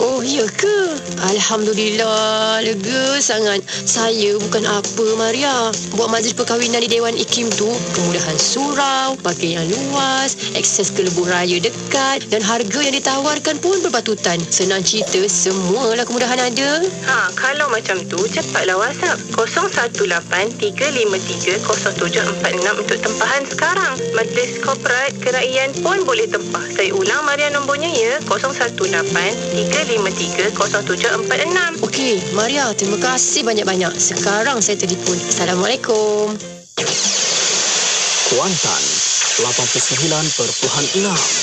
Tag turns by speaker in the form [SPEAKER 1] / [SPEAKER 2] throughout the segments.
[SPEAKER 1] Oh, ya ke? Alhamdulillah, lega sangat. Saya bukan apa, Maria. Buat majlis perkahwinan di Dewan IKIM tu, kemudahan surau, pakaian luas, akses ke lebuh raya dekat dan harga yang ditawarkan pun berpatutan. Senang cerita, semualah kemudahan ada.
[SPEAKER 2] Kalau macam tu, cepatlah WhatsApp 0183530746 untuk tempahan sekarang. Majlis korporat keraian pun boleh tempah. Saya ulang Maria nombornya ya, 0183530746.
[SPEAKER 1] Okey, Maria, terima kasih banyak-banyak. Sekarang saya telefon. Assalamualaikum.
[SPEAKER 3] Kuantan 89.6.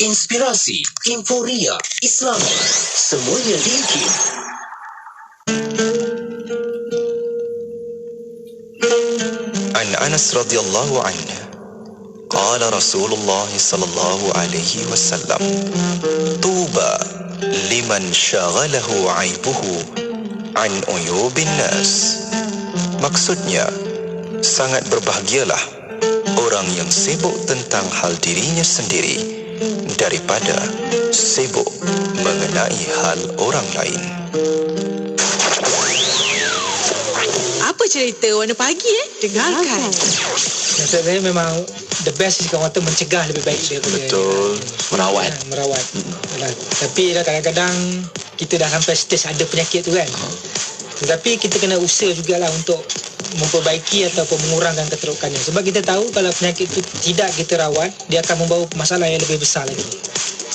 [SPEAKER 3] Inspirasi, Inforia, Islam, semuanya di IKIM.
[SPEAKER 4] عن أنس رضي الله عنه قال رسول الله صلى الله عليه وسلم طوبى لمن شغله عيبه عن عيوب الناس. Maksudnya, sangat berbahagialah orang yang sibuk tentang hal dirinya sendiri daripada sibuk mengenai hal orang lain.
[SPEAKER 5] Apa cerita Warna Pagi Dengarkan.
[SPEAKER 6] Maksud saya memang the best is kalau kata mencegah lebih baik daripada
[SPEAKER 7] Betul. Merawat.
[SPEAKER 6] merawat. Tapi kadang-kadang kita dah sampai stage ada penyakit tu kan. Tetapi kita kena usaha jugalah untuk memperbaiki ataupun mengurangkan keterokannya. Sebab kita tahu kalau penyakit itu tidak kita rawat, dia akan membawa masalah yang lebih besar lagi.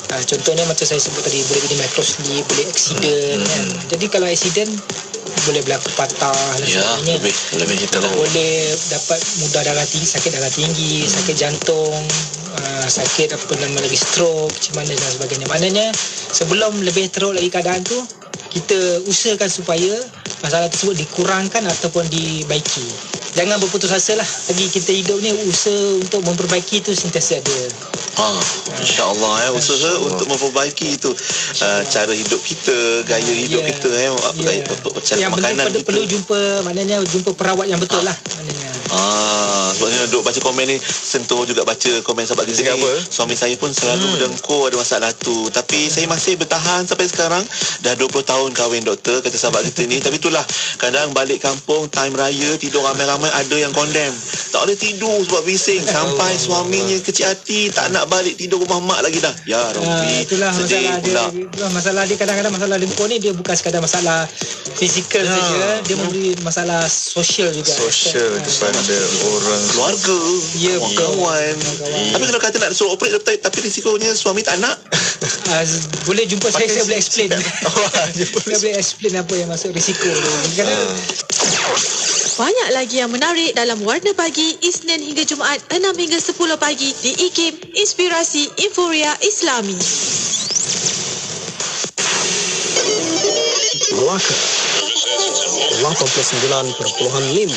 [SPEAKER 6] Contohnya macam saya sebut tadi, boleh jadi microslip, boleh aksiden kan. Jadi kalau aksiden boleh berlaku patah dan sebagainya.
[SPEAKER 7] Lebih kita tahu.
[SPEAKER 6] Boleh dapat mudah darah tinggi, sakit darah tinggi, sakit jantung, sakit apa nama lagi, stroke, macam mana dan sebagainya. Maknanya sebelum lebih teruk lagi keadaan tu, kita usahakan supaya masalah tersebut dikurangkan ataupun dibaiki. Jangan berputus asa lah. Lagi kita hidup ni, usaha untuk memperbaiki tu sentiasa ada.
[SPEAKER 7] InsyaAllah usaha untuk memperbaiki itu cara hidup kita, gaya hidup kita, cara
[SPEAKER 6] yang
[SPEAKER 7] makanan kita.
[SPEAKER 6] perlu jumpa, maknanya jumpa perawat yang betul lah maknanya.
[SPEAKER 7] Sebabnya duk baca komen ni, sentuh juga baca komen sahabat kita ni. Suami saya pun selalu berdengkur ada masalah tu, tapi saya masih bertahan sampai sekarang. Dah 20 tahun kahwin, doktor, kata sahabat kita ni. Tapi itulah, kadang balik kampung time raya tidur ramai-ramai, ada yang condemn tak boleh tidur sebab bising, sampai suaminya kecil hati tak nak balik tidur rumah mak lagi dah. Ya Rabbi,
[SPEAKER 6] itulah masalah dia. Itulah masalah dia. Kadang-kadang masalah dengkur ni dia bukan sekadar masalah fizikal saja, dia memberi masalah sosial juga.
[SPEAKER 4] Sosial kepada orang
[SPEAKER 7] keluarga, kawan. Tapi kalau kata nak suruh operate tapi risikonya suami tak nak,
[SPEAKER 6] boleh jumpa saya boleh explain. Saya boleh explain apa yang masuk risiko tu.
[SPEAKER 5] Banyak lagi yang menarik dalam Warna Pagi Isnin hingga Jumaat 6 hingga 10 pagi di IKIM Inspirasi Inforia Islami.
[SPEAKER 8] Melaka 89.5.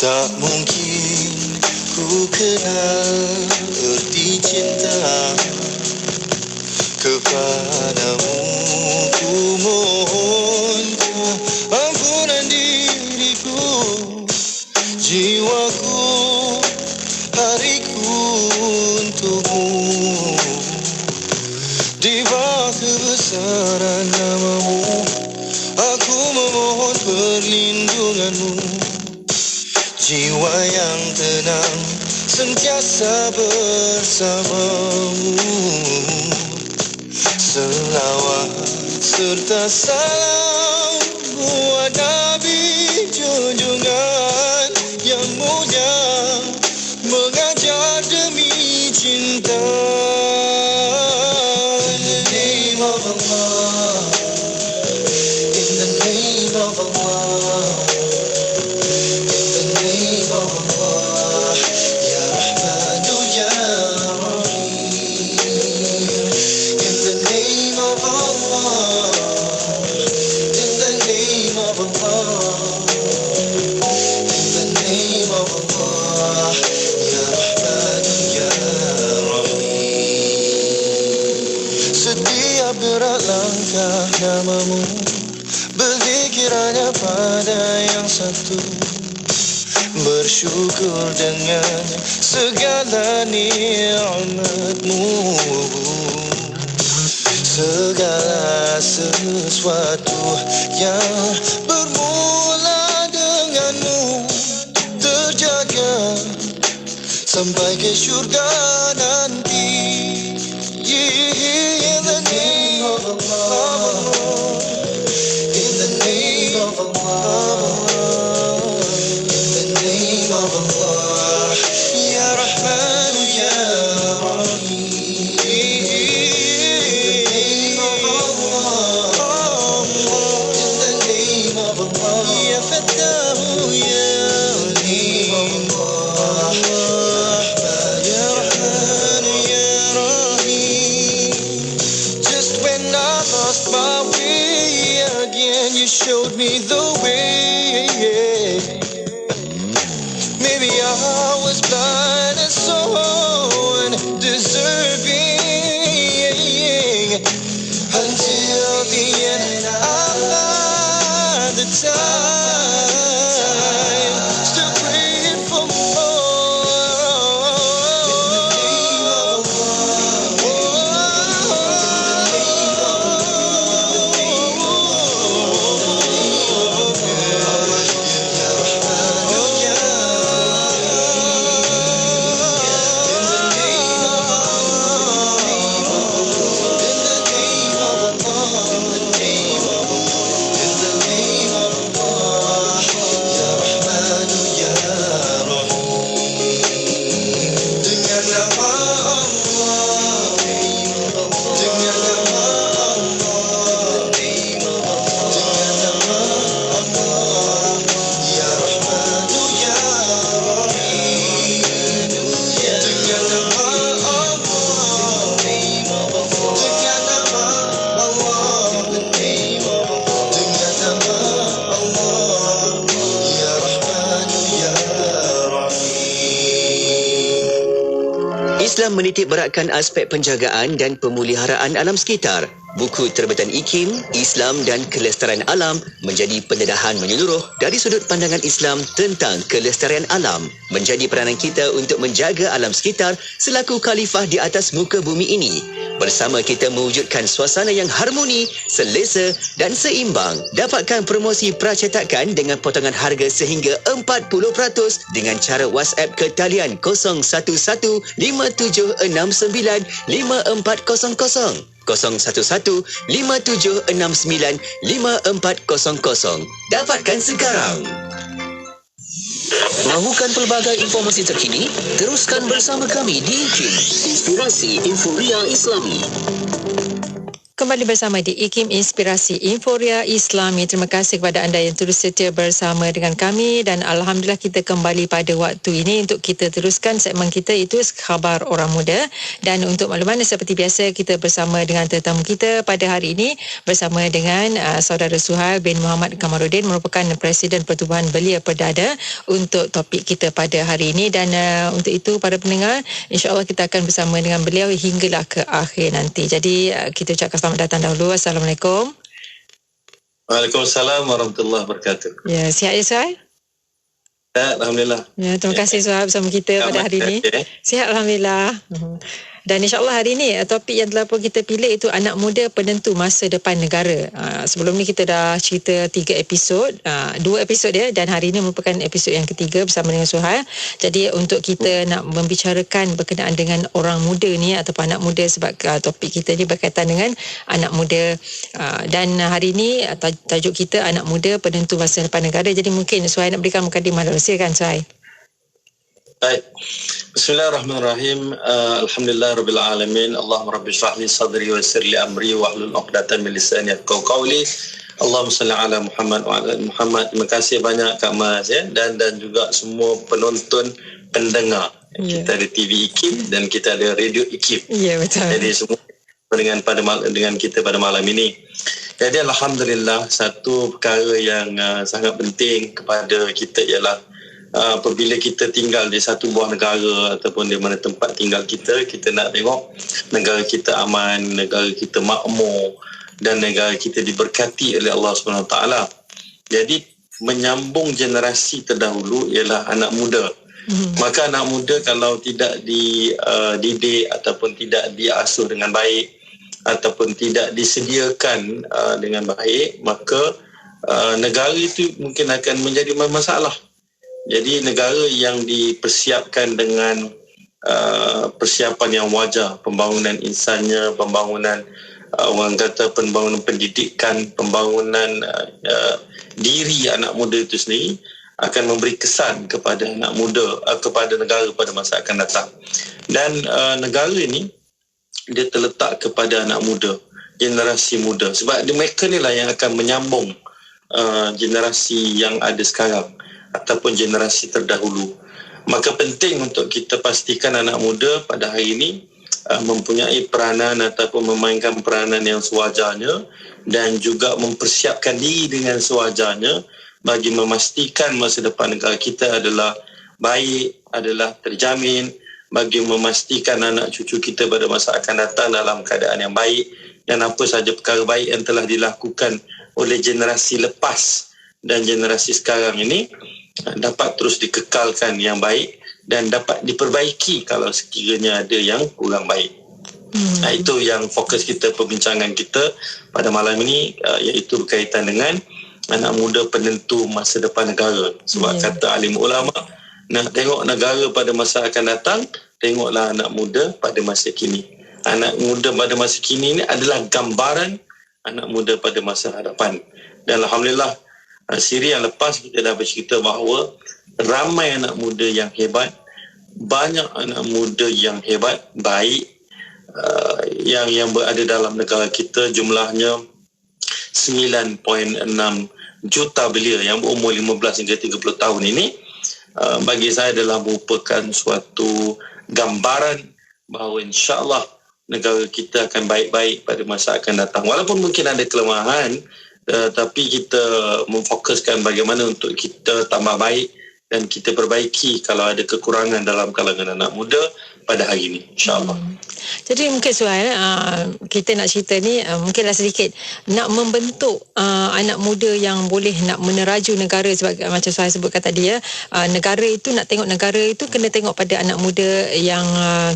[SPEAKER 9] Tak mungkin ku kenal erti cinta kepadamu. Ku mohon ampunan diriku, jiwaku, hariku untukmu. Di bawah kebesaran namamu, aku memohon perlindunganmu. Jiwa yang tenang sentiasa bersamamu. Selawat serta salam buat Nabi junjungan yang mulia, mengajar demi cinta. In the name of Allah, in the name of Allah, berat langkah namamu, berzikirnya pada yang satu, bersyukur dengan segala nikmatmu. Segala sesuatu yang bermula denganmu terjaga sampai ke syurga nanti. In the name of Allah. lost my way again. You showed me the way. Maybe I was blind and so undeserving until the end of the time. Still praying for
[SPEAKER 8] Islam menitik beratkan aspek penjagaan dan pemeliharaan alam sekitar. Buku terbitan IKIM, Islam dan Kelestarian Alam menjadi pendedahan menyeluruh dari sudut pandangan Islam tentang kelestarian alam. Menjadi peranan kita untuk menjaga alam sekitar selaku khalifah di atas muka bumi ini. Bersama kita mewujudkan suasana yang harmoni, selesa dan seimbang. Dapatkan promosi pracetakan dengan potongan harga sehingga 40% dengan cara WhatsApp ke talian 011-5769-5400. 011-5769-5400. Dapatkan sekarang.
[SPEAKER 3] Mahukan pelbagai informasi terkini? Teruskan bersama kami di IKIM, Inspirasi Inforia Islami.
[SPEAKER 1] Kembali bersama di IKIM Inspirasi Inforia Islami. Terima kasih kepada anda yang terus setia bersama dengan kami dan Alhamdulillah kita kembali pada waktu ini untuk kita teruskan segmen kita itu Khabar Orang Muda. Dan untuk makluman seperti biasa kita bersama dengan tetamu kita pada hari ini bersama dengan Saudara Suhail bin Muhammad Kamarudin merupakan Presiden Pertubuhan Belia Perdana untuk topik kita pada hari ini. Dan untuk itu para pendengar, insya-Allah kita akan bersama dengan beliau hinggalah ke akhir nanti. Jadi kita ucapkan selamat datang dahulu. Assalamualaikum.
[SPEAKER 10] Waalaikumsalam warahmatullahi wabarakatuh.
[SPEAKER 1] Ya, sihat ya Suhail?
[SPEAKER 10] Ya, Alhamdulillah.
[SPEAKER 1] Ya, terima kasih Suhail bersama kita pada hari ini. Sihat Alhamdulillah. Dan insyaAllah hari ini topik yang telah pun kita pilih itu anak muda penentu masa depan negara. Sebelum ni kita dah cerita 3 episod, 2 episod ya, dan hari ini merupakan episod yang ketiga bersama dengan Suhail. Jadi untuk kita nak membicarakan berkenaan dengan orang muda ni ataupun anak muda sebab topik kita ni berkaitan dengan anak muda. Dan hari ini tajuk kita anak muda penentu masa depan negara. Jadi mungkin Suhail nak berikan mukadimah dulu. Silakan Suhail.
[SPEAKER 10] Baik. Bismillahirrahmanirrahim. Alhamdulillah rabbil alamin. Allahumma rabbi shrah li sadri wa yassir li amri wa hlul 'uqdatam min lisani yafqahu qawli. Allahumma salli ala Muhammad wa ala Muhammad. Terima kasih banyak Kak Mas ya, dan juga semua penonton pendengar. Kita ada TV IKIM dan kita ada radio IKIM.
[SPEAKER 1] Ya, betul.
[SPEAKER 10] Jadi semua dengan kita pada malam ini. Jadi alhamdulillah, satu perkara yang sangat penting kepada kita ialah apabila kita tinggal di satu buah negara ataupun di mana tempat tinggal kita nak tengok negara kita aman, negara kita makmur dan negara kita diberkati oleh Allah SWT. Jadi menyambung generasi terdahulu ialah anak muda. Maka anak muda kalau tidak dididik ataupun tidak diasuh dengan baik ataupun tidak disediakan dengan baik, maka negara itu mungkin akan menjadi masalah. Jadi negara yang dipersiapkan dengan persiapan yang wajar, pembangunan insannya, pembangunan orang kata pembangunan pendidikan, pembangunan diri anak muda itu sendiri akan memberi kesan kepada anak muda, kepada negara pada masa akan datang. Dan negara ini dia terletak kepada anak muda, generasi muda, sebab mereka ni lah yang akan menyambung generasi yang ada sekarang ataupun generasi terdahulu. Maka penting untuk kita pastikan anak muda pada hari ini mempunyai peranan ataupun memainkan peranan yang sewajarnya dan juga mempersiapkan diri dengan sewajarnya bagi memastikan masa depan negara kita adalah baik, adalah terjamin, bagi memastikan anak cucu kita pada masa akan datang dalam keadaan yang baik, dan apa sahaja perkara baik yang telah dilakukan oleh generasi lepas dan generasi sekarang ini dapat terus dikekalkan yang baik dan dapat diperbaiki kalau sekiranya ada yang kurang baik. Itu yang fokus kita, perbincangan kita pada malam ini, iaitu berkaitan dengan anak muda penentu masa depan negara. Sebab kata alim ulama, nak tengok negara pada masa akan datang, tengoklah anak muda pada masa kini. Anak muda pada masa kini ini adalah gambaran anak muda pada masa hadapan. Dan alhamdulillah, siri yang lepas kita dah bercerita bahawa ramai anak muda yang hebat, banyak anak muda yang hebat, baik, yang berada dalam negara kita. Jumlahnya 9.6 juta belia yang berumur 15 hingga 30 tahun ini, bagi saya adalah merupakan suatu gambaran bahawa insya-Allah negara kita akan baik-baik pada masa akan datang. Walaupun mungkin ada kelemahan, tapi kita memfokuskan bagaimana untuk kita tambah baik dan kita perbaiki kalau ada kekurangan dalam kalangan anak muda pada hari ini, insya-Allah.
[SPEAKER 1] Jadi mungkin soal kita nak cerita ni mungkinlah sedikit nak membentuk anak muda yang boleh nak meneraju negara. Sebab macam saya sebutkan tadi negara itu, nak tengok negara itu kena tengok pada anak muda yang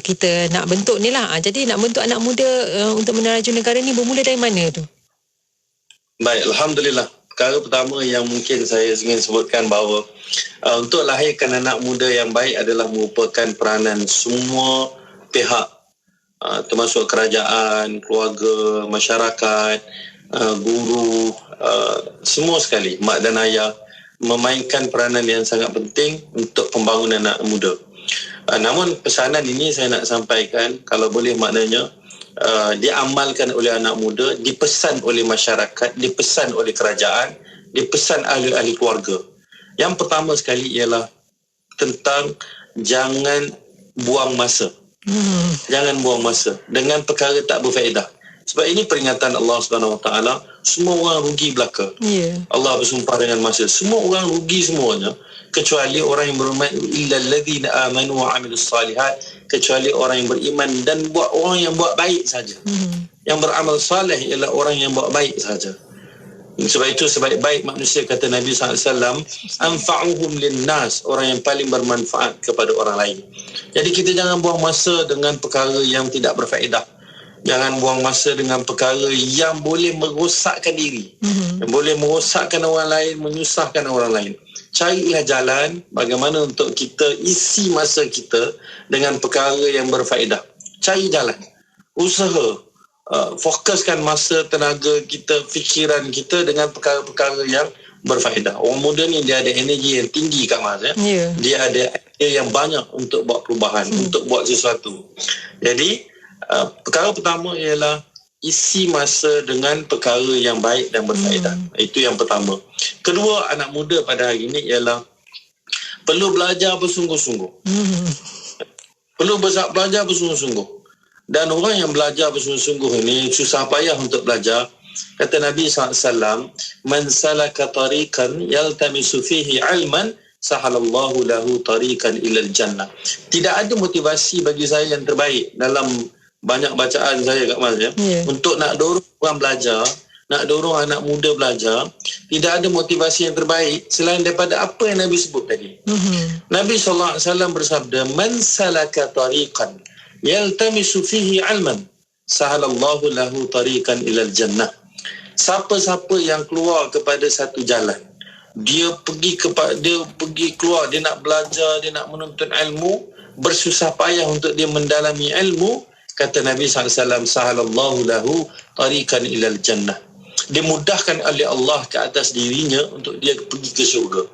[SPEAKER 1] kita nak bentuk ni lah. Jadi nak bentuk anak muda untuk meneraju negara ni bermula dari mana tu?
[SPEAKER 10] Baik, alhamdulillah. Perkara pertama yang mungkin saya ingin sebutkan bahawa untuk lahirkan anak muda yang baik adalah merupakan peranan semua pihak, termasuk kerajaan, keluarga, masyarakat, guru, semua sekali, mak dan ayah memainkan peranan yang sangat penting untuk pembangunan anak muda. Namun pesanan ini saya nak sampaikan, kalau boleh maknanya diamalkan oleh anak muda, dipesan oleh masyarakat, dipesan oleh kerajaan, dipesan ahli-ahli keluarga. Yang pertama sekali ialah tentang jangan buang masa. Jangan buang masa dengan perkara tak berfaedah. Sebab ini peringatan Allah Subhanahu Wa Taala, semua orang rugi belaka. Allah bersumpah dengan masa. Semua orang rugi semuanya, kecuali orang yang beriman, illal ladzina amanu wa amilus salihat, kecuali orang yang beriman dan orang yang buat baik saja. Yang beramal saleh ialah orang yang buat baik saja. Sebab itu sebaik-baik manusia, kata Nabi SAW, anfa'uhum linnas, orang yang paling bermanfaat kepada orang lain. Jadi kita jangan buang masa dengan perkara yang tidak berfaedah. Jangan buang masa dengan perkara yang boleh merosakkan diri, yang boleh merosakkan orang lain, menyusahkan orang lain. Carilah jalan bagaimana untuk kita isi masa kita dengan perkara yang berfaedah. Cari jalan, usaha, fokuskan masa, tenaga kita, fikiran kita dengan perkara-perkara yang berfaedah. Orang muda ni dia ada energi yang tinggi Kak Mas, dia ada idea yang banyak untuk buat perubahan, untuk buat sesuatu. Jadi perkara pertama ialah isi masa dengan perkara yang baik dan berfaedah. Itu yang pertama. Kedua, anak muda pada hari ini ialah perlu belajar bersungguh-sungguh. Perlu belajar bersungguh-sungguh. Dan orang yang belajar bersungguh-sungguh ini susah payah untuk belajar. Kata Nabi SAW, man salaka tariqan yaltamisu fihi ilman sahalallahu lahu tariqan ilal jannah. Tidak ada motivasi bagi saya yang terbaik dalam banyak bacaan saya Kak Mas untuk nak dorong orang belajar, nak dorong anak muda belajar. Tidak ada motivasi yang terbaik selain daripada apa yang Nabi sebut tadi. Nabi SAW bersabda, man salaka tariqan yaltamisu fihi ilman sahalallahu lahu tariqan ilal jannah. Siapa-siapa yang keluar kepada satu jalan, dia pergi keluar, dia nak belajar, dia nak menuntut ilmu, bersusah payah untuk dia mendalami ilmu, kata Nabi SAW, sahalallahu lahu tariqan ilal jannah. Dimudahkan oleh Allah ke atas dirinya untuk dia pergi ke syurga.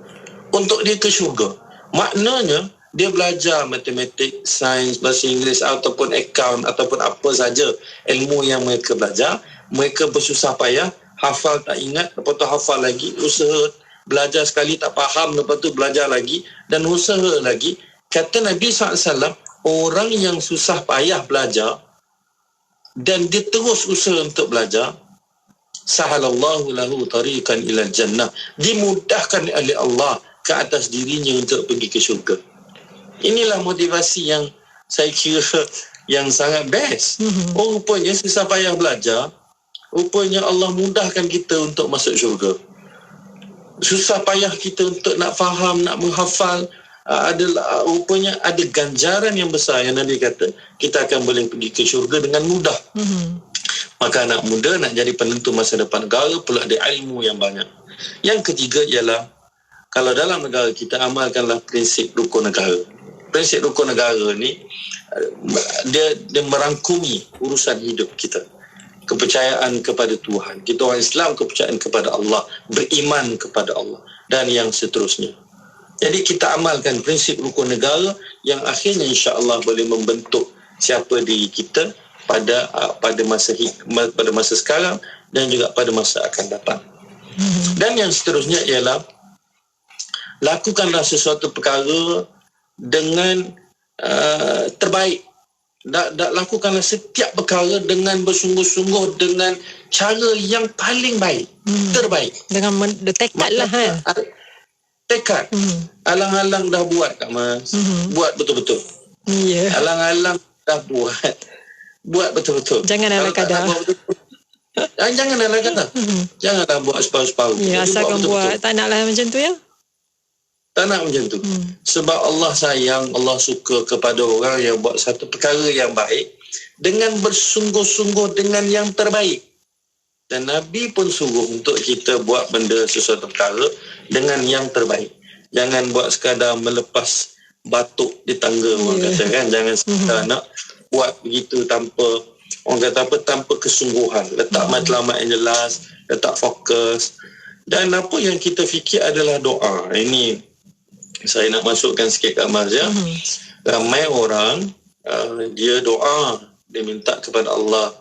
[SPEAKER 10] Untuk dia ke syurga. Maknanya, dia belajar matematik, sains, bahasa Inggeris ataupun akaun ataupun apa saja ilmu yang mereka belajar. Mereka bersusah payah, hafal tak ingat, lepas tu hafal lagi, usaha belajar sekali tak faham, lepas tu belajar lagi dan usaha lagi. Kata Nabi SAW, orang yang susah payah belajar
[SPEAKER 11] dan dia terus usaha untuk belajar, sahalallahu lahu tariqan ila jannah, dimudahkan oleh Allah ke atas dirinya untuk pergi ke syurga. Inilah motivasi yang saya kira yang sangat best. Oh, rupanya susah payah belajar, rupanya Allah mudahkan kita untuk masuk syurga. Susah payah kita untuk nak faham, nak menghafal, adalah rupanya ada ganjaran yang besar yang Nabi kata kita akan boleh pergi ke syurga dengan mudah. Maka anak muda nak jadi penentu masa depan negara perlu ada ilmu yang banyak. Yang ketiga ialah kalau dalam negara kita amalkanlah prinsip rukun negara. Prinsip rukun negara ni dia merangkumi urusan hidup kita. Kepercayaan kepada Tuhan. Kita orang Islam kepercayaan kepada Allah, beriman kepada Allah dan yang seterusnya. Jadi kita amalkan prinsip rukun negara yang akhirnya insya-Allah boleh membentuk siapa diri kita pada masa sekarang dan juga pada masa akan datang. Dan yang seterusnya ialah lakukanlah sesuatu perkara dengan terbaik. Lakukanlah setiap perkara dengan bersungguh-sungguh, dengan cara yang paling baik, terbaik.
[SPEAKER 1] Dengan tekad lah.
[SPEAKER 11] Tekad. Alang-alang dah buat Kak Mas. Buat betul-betul. Alang-alang dah buat betul-betul.
[SPEAKER 1] Jangan ala kadar.
[SPEAKER 11] Jangan ala kadar. Janganlah buat separuh-separuh.
[SPEAKER 1] Ya, asalkan buat. Tak naklah macam tu ya.
[SPEAKER 11] Tak nak macam tu. Sebab Allah sayang, Allah suka kepada orang yang buat satu perkara yang baik dengan bersungguh-sungguh dengan yang terbaik. Dan Nabi pun suruh untuk kita buat benda sesuatu perkara dengan yang terbaik. Jangan buat sekadar melepas batuk di tangga, orang kata kan. Jangan sekadar nak buat begitu tanpa, orang kata apa, tanpa kesungguhan. Letak matlamat yang jelas, letak fokus. Dan apa yang kita fikir adalah doa. Ini saya nak masukkan sikit Kak Mas ya. Ramai orang dia doa, dia minta kepada Allah,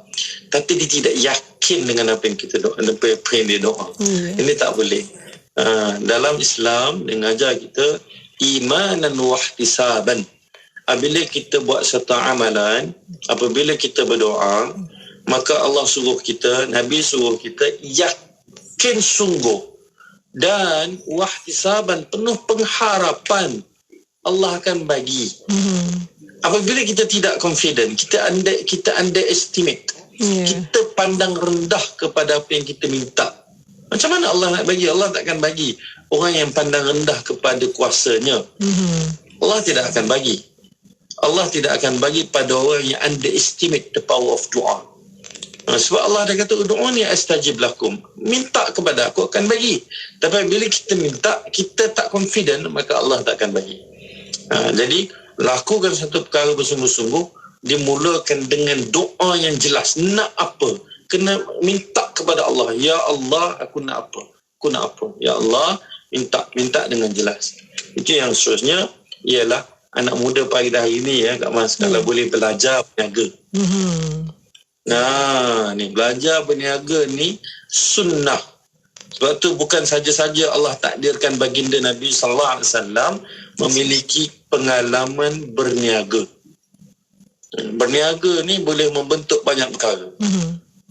[SPEAKER 11] tapi dia tidak yakin dengan apa yang kita doa, apa yang dia doa. Ini tak boleh. Dalam Islam dia mengajar kita imanan wa ihtisaban. Apabila kita buat satu amalan, apabila kita berdoa, maka Allah suruh kita, Nabi suruh kita yakin sungguh dan wahtisaban, penuh pengharapan Allah akan bagi. Apabila kita tidak confident, kita underestimate, kita pandang rendah kepada apa yang kita minta, macam mana Allah nak bagi? Allah takkan bagi orang yang pandang rendah kepada kuasanya. Allah tidak akan bagi. Allah tidak akan bagi pada orang yang underestimate the power of doa. Sebab Allah dah kata ud'uni astajib lakum, minta kepada aku akan bagi. Tapi bila kita minta, kita tak confident, maka Allah tak akan bagi. Jadi lakukan satu perkara bersungguh-sungguh, dimulakan dengan doa yang jelas. Nak apa? Kena minta kepada Allah. Ya Allah, aku nak apa? Aku nak apa? Ya Allah, minta dengan jelas. Itu yang seterusnya ialah anak muda pagi hari ini ya Kak Mas, kalau boleh belajar berniaga. Nah, ni belajar berniaga ni sunnah. Sebab tu bukan saja-saja Allah takdirkan baginda Nabi sallallahu alaihi wasallam memiliki pengalaman berniaga. Berniaga ni boleh membentuk banyak perkara.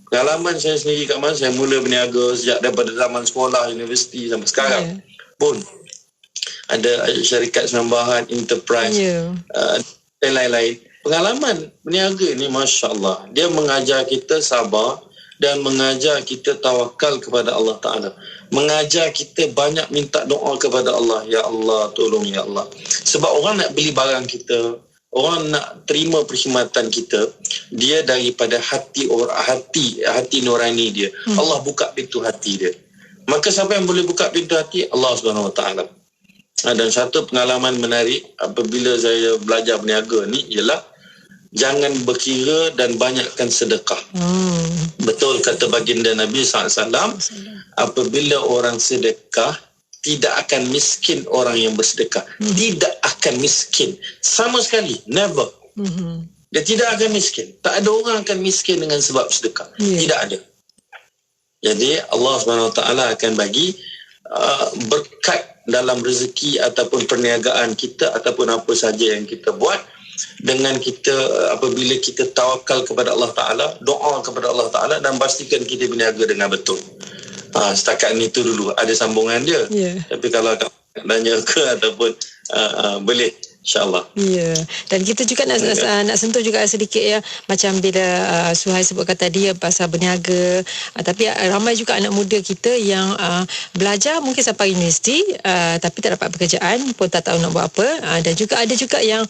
[SPEAKER 11] Pengalaman saya sendiri Kak Mas, saya mula berniaga sejak daripada zaman sekolah, universiti sampai sekarang. Pun ada syarikat sembahan, enterprise dan lain-lain. Pengalaman berniaga ni Masya Allah, dia mengajar kita sabar dan mengajar kita tawakal kepada Allah Ta'ala, mengajar kita banyak minta doa kepada Allah. Ya Allah, tolong Ya Allah. Sebab orang nak beli barang kita, orang nak terima perkhidmatan kita, dia daripada hati nurani dia. Allah buka pintu hati dia. Maka siapa yang boleh buka pintu hati? Allah Subhanahu Wa Ta'ala. Dan satu pengalaman menarik apabila saya belajar berniaga ni ialah jangan berkira dan banyakkan sedekah. Betul kata baginda Nabi SAW, apabila orang sedekah, tidak akan miskin orang yang bersedekah. Tidak akan miskin. Sama sekali. Never. Dia tidak akan miskin. Tak ada orang akan miskin dengan sebab sedekah. Tidak ada. Jadi Allah SWT akan bagi berkat dalam rezeki ataupun perniagaan kita ataupun apa saja yang kita buat dengan kita apabila kita tawakal kepada Allah Ta'ala, doa kepada Allah Ta'ala, dan pastikan kita berniaga dengan betul. Setakat ni tu dulu, ada sambungan dia. Tapi kalau tanya ke ataupun boleh, InsyaAllah.
[SPEAKER 1] Ya, dan kita juga nak sentuh juga sedikit ya, macam bila Suhail sebutkan tadi pasal berniaga, tapi ramai juga anak muda kita yang belajar mungkin sampai universiti, tapi tak dapat pekerjaan, pun tak tahu nak buat apa, dan juga ada juga yang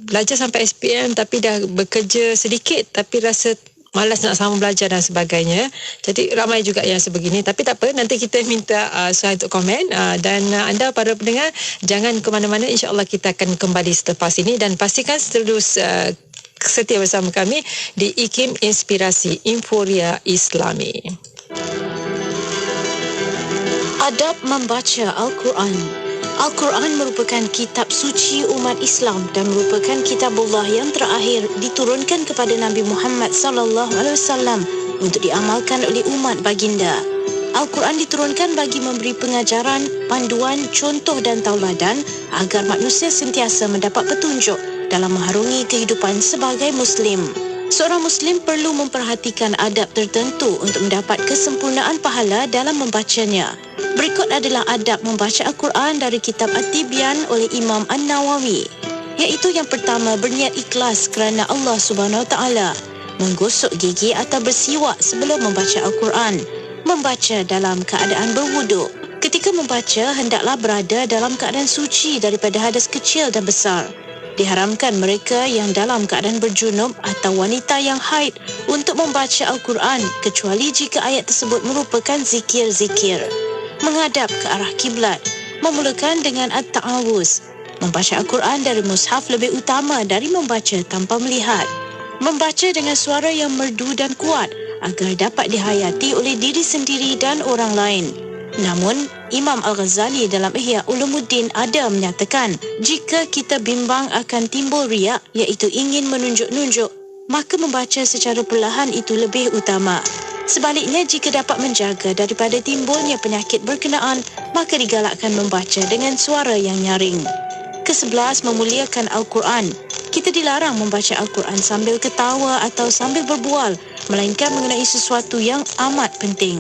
[SPEAKER 1] belajar sampai SPM tapi dah bekerja sedikit tapi rasa malas nak sama belajar dan sebagainya. Jadi ramai juga yang sebegini. Tapi tak apa, nanti kita minta Suhail untuk komen, dan anda para pendengar jangan ke mana-mana. InsyaAllah kita akan kembali selepas ini, dan pastikan terus setia bersama kami di IKIM Inspirasi Inforia Islami.
[SPEAKER 12] Adab membaca Al-Quran. Al-Quran merupakan kitab suci umat Islam dan merupakan kitabullah yang terakhir diturunkan kepada Nabi Muhammad SAW untuk diamalkan oleh umat baginda. Al-Quran diturunkan bagi memberi pengajaran, panduan, contoh dan tauladan agar manusia sentiasa mendapat petunjuk dalam mengharungi kehidupan sebagai Muslim. Seorang Muslim perlu memperhatikan adab tertentu untuk mendapat kesempurnaan pahala dalam membacanya. Berikut adalah adab membaca Al-Quran dari kitab At-Tibyan oleh Imam An-Nawawi. Iaitu yang pertama, berniat ikhlas kerana Allah Subhanahu Wa Taala. Menggosok gigi atau bersiwak sebelum membaca Al-Quran. Membaca dalam keadaan berwuduk. Ketika membaca, hendaklah berada dalam keadaan suci daripada hadas kecil dan besar. Diharamkan mereka yang dalam keadaan berjunub atau wanita yang haid untuk membaca Al-Quran kecuali jika ayat tersebut merupakan zikir-zikir. Menghadap ke arah kiblat, memulakan dengan At-Ta'awuz. Membaca Al-Quran dari mushaf lebih utama dari membaca tanpa melihat. Membaca dengan suara yang merdu dan kuat agar dapat dihayati oleh diri sendiri dan orang lain. Namun, Imam Al-Ghazali dalam Ihya Ulumuddin ada menyatakan, jika kita bimbang akan timbul riak, iaitu ingin menunjuk-nunjuk, maka membaca secara perlahan itu lebih utama. Sebaliknya, jika dapat menjaga daripada timbulnya penyakit berkenaan, maka digalakkan membaca dengan suara yang nyaring. Ke-11, memuliakan Al-Quran. Kita dilarang membaca Al-Quran sambil ketawa atau sambil berbual, melainkan mengenai sesuatu yang amat penting.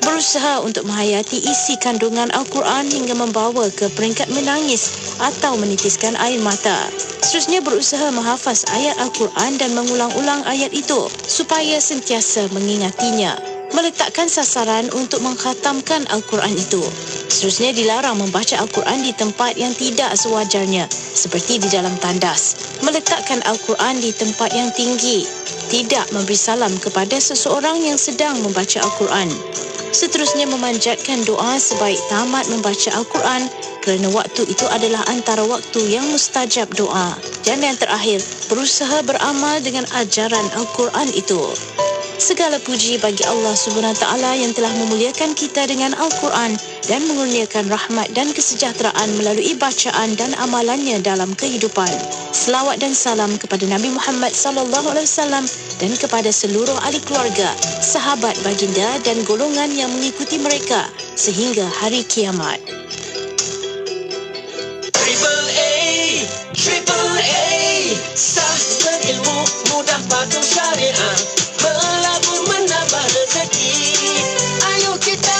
[SPEAKER 12] Berusaha untuk menghayati isi kandungan Al-Quran hingga membawa ke peringkat menangis atau menitiskan air mata. Seterusnya, berusaha menghafaz ayat Al-Quran dan mengulang-ulang ayat itu supaya sentiasa mengingatinya. Meletakkan sasaran untuk mengkhatamkan Al-Quran itu. Seterusnya, dilarang membaca Al-Quran di tempat yang tidak sewajarnya, seperti di dalam tandas. Meletakkan Al-Quran di tempat yang tinggi. Tidak memberi salam kepada seseorang yang sedang membaca Al-Quran. Seterusnya, memanjatkan doa sebaik tamat membaca Al-Quran kerana waktu itu adalah antara waktu yang mustajab doa. Dan yang terakhir, berusaha beramal dengan ajaran Al-Quran itu. Segala puji bagi Allah Subhanahu Wa Taala yang telah memuliakan kita dengan Al-Quran dan mengurniakan rahmat dan kesejahteraan melalui bacaan dan amalannya dalam kehidupan. Selawat dan salam kepada Nabi Muhammad SAW dan kepada seluruh ahli keluarga, sahabat baginda dan golongan yang mengikuti mereka sehingga hari kiamat.
[SPEAKER 9] Triple A, sah berilmu, mudah patuh syariah, melabur menambah rezeki. Ayo kita,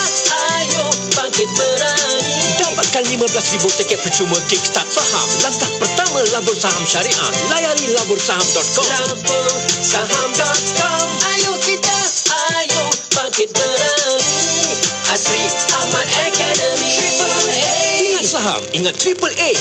[SPEAKER 9] ayo bangkit berani. Dapatkan 15,000 tiket percuma Kickstart Saham. Langkah pertama, labur saham syariah. Layari labursaham.com. Labursaham.com. Ayo kita, ayo bangkit berani. Asri Ahmad Academy. Triple A. Ingat saham, ingat Triple A.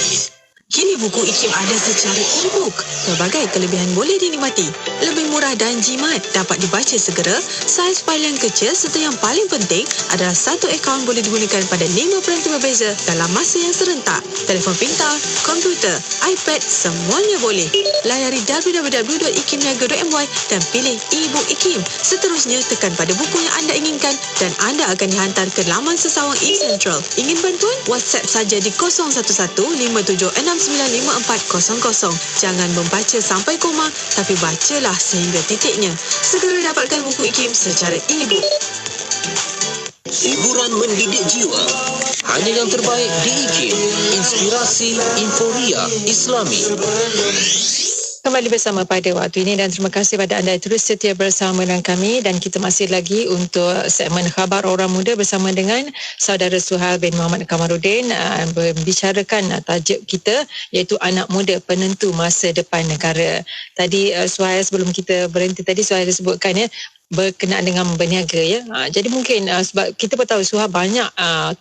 [SPEAKER 5] Kini buku IKIM ada secara e-book. Pelbagai kelebihan boleh dinikmati. Lebih murah dan jimat, dapat dibaca segera, saiz fail yang kecil serta yang paling penting adalah satu akaun boleh digunakan pada 5 peranti berbeza dalam masa yang serentak. Telefon pintar, komputer, iPad, semuanya boleh. Layari www.ikimniaga.my dan pilih e-book IKIM. Seterusnya, tekan pada buku yang anda inginkan dan anda akan dihantar ke laman sesawang e-Central. Ingin bantuan? WhatsApp saja di 011-576-9540. Jangan membaca sampai koma, tapi bacalah sehingga titiknya. Segera dapatkan buku IKIM secara e-book.
[SPEAKER 3] Hiburan mendidik jiwa hanya yang terbaik di IKIM. Inspirasi Inforia Islami.
[SPEAKER 13] Kembali bersama pada waktu ini dan terima kasih pada anda terus setia bersama dengan kami dan kita masih lagi untuk segmen Khabar Orang Muda bersama dengan saudara Suhail bin Muhammad Kamarudin membicarakan tajuk kita iaitu anak muda penentu masa depan negara. Tadi Suhail sebelum kita berhenti tadi Suhail sebutkan berkenaan dengan berniaga jadi mungkin sebab kita tahu Suha banyak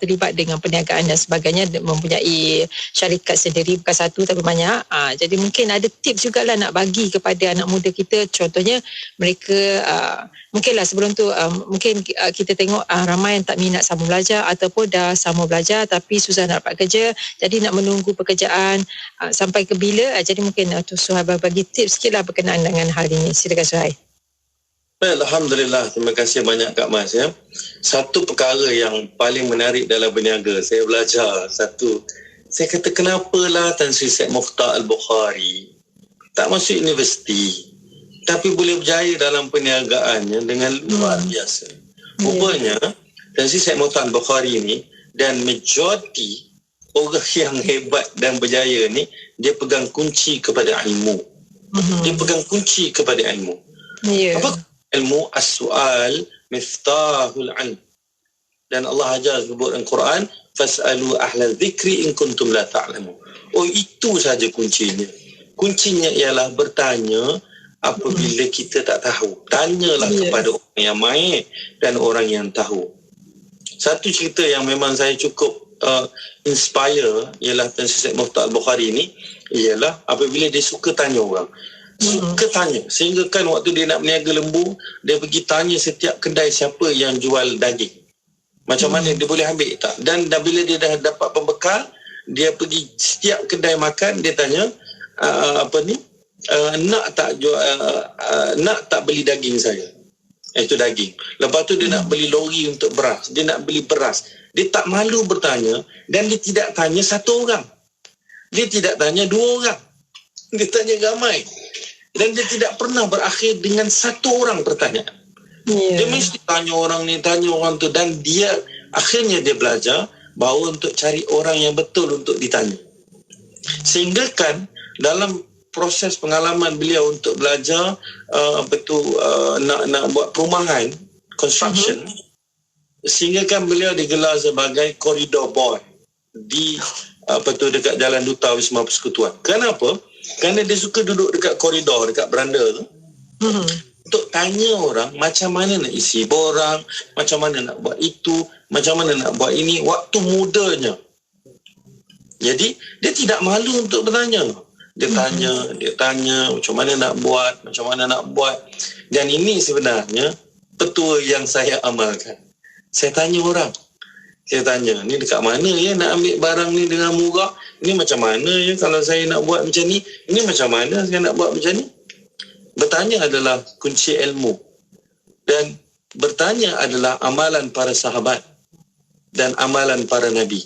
[SPEAKER 13] terlibat dengan perniagaan dan sebagainya, mempunyai syarikat sendiri bukan satu tapi banyak, jadi mungkin ada tips jugalah nak bagi kepada anak muda kita, contohnya mereka mungkinlah sebelum tu mungkin kita tengok ramai yang tak minat sambung belajar ataupun dah sambung belajar tapi susah nak dapat kerja, jadi nak menunggu pekerjaan sampai ke bila, jadi mungkin Suha bagi tips sikitlah berkenaan dengan hal ini. Silakan Suhail.
[SPEAKER 11] Baik, Alhamdulillah. Terima kasih banyak Kak Mas. Satu perkara yang paling menarik dalam berniaga, saya belajar satu. Saya kata kenapalah Tan Sri Syed Mokhtar Al-Bukhari tak masuk universiti tapi boleh berjaya dalam perniagaannya dengan luar biasa. Rupanya Tan Sri Syed Mokhtar Al-Bukhari ni dan majoriti orang yang hebat dan berjaya ni dia pegang kunci kepada ilmu. Dia pegang kunci kepada ilmu. Apa ilmu? As-su'al miftahul ilm. Dan Allah ajar sebut dalam Quran, fas'alu ahla dzikri in kuntum la ta'lamun. Oh, itu saja kuncinya. Kuncinya ialah bertanya apabila kita tak tahu. Tanyalah kepada orang yang mahir dan orang yang tahu. Satu cerita yang memang saya cukup inspire ialah Tan Sri Syed Mokhtar Al-Bukhari ni, ialah apabila dia suka tanya orang. Suka tanya, sehingga kan waktu dia nak berniaga lembu, dia pergi tanya setiap kedai siapa yang jual daging, macam mana dia boleh ambil tak. Dan bila dia dah dapat pembekal, dia pergi setiap kedai makan, dia tanya nak tak beli daging saya, itu daging. Lepas tu dia nak beli lori untuk beras, dia nak beli beras. Dia tak malu bertanya, dan dia tidak tanya satu orang, dia tidak tanya dua orang, dia tanya ramai. Dan dia tidak pernah berakhir dengan satu orang pertanyaan. Dia mesti tanya orang ni, tanya orang tu, dan dia akhirnya dia belajar bahawa untuk cari orang yang betul untuk ditanya. Sehingga kan dalam proses pengalaman beliau untuk belajar nak buat perumahan, construction, sehingga kan beliau digelar sebagai corridor boy di dekat Jalan Duta Wisma Persekutuan. Kenapa? Kerana dia suka duduk dekat koridor, dekat beranda tu, untuk tanya orang macam mana nak isi borang, macam mana nak buat itu, macam mana nak buat ini, waktu mudanya. Jadi dia tidak malu untuk bertanya. Dia tanya macam mana nak buat. Dan ini sebenarnya petua yang saya amalkan. Saya tanya orang. Saya tanya, ni dekat mana nak ambil barang ni dengan murah? Ini macam mana kalau saya nak buat macam ni? Ini macam mana saya nak buat macam ni? Bertanya adalah kunci ilmu. Dan bertanya adalah amalan para sahabat dan amalan para nabi.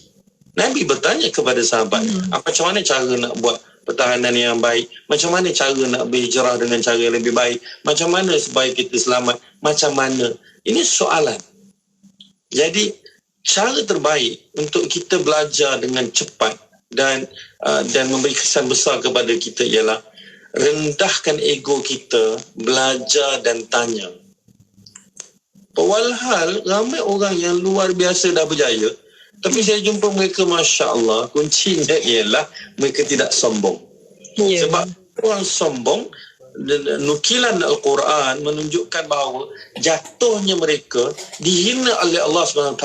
[SPEAKER 11] Nabi bertanya kepada sahabat, macam mana cara nak buat pertahanan yang baik? Macam mana cara nak berhijrah dengan cara yang lebih baik? Macam mana supaya kita selamat? Macam mana? Ini soalan. Jadi cara terbaik untuk kita belajar dengan cepat dan memberi kesan besar kepada kita ialah rendahkan ego kita, belajar dan tanya. Walhal ramai orang yang luar biasa dah berjaya, tapi saya jumpa mereka, Masya Allah, kuncinya ialah mereka tidak sombong. Sebab orang sombong, nukilan Al-Quran menunjukkan bahawa jatuhnya mereka dihina oleh Allah SWT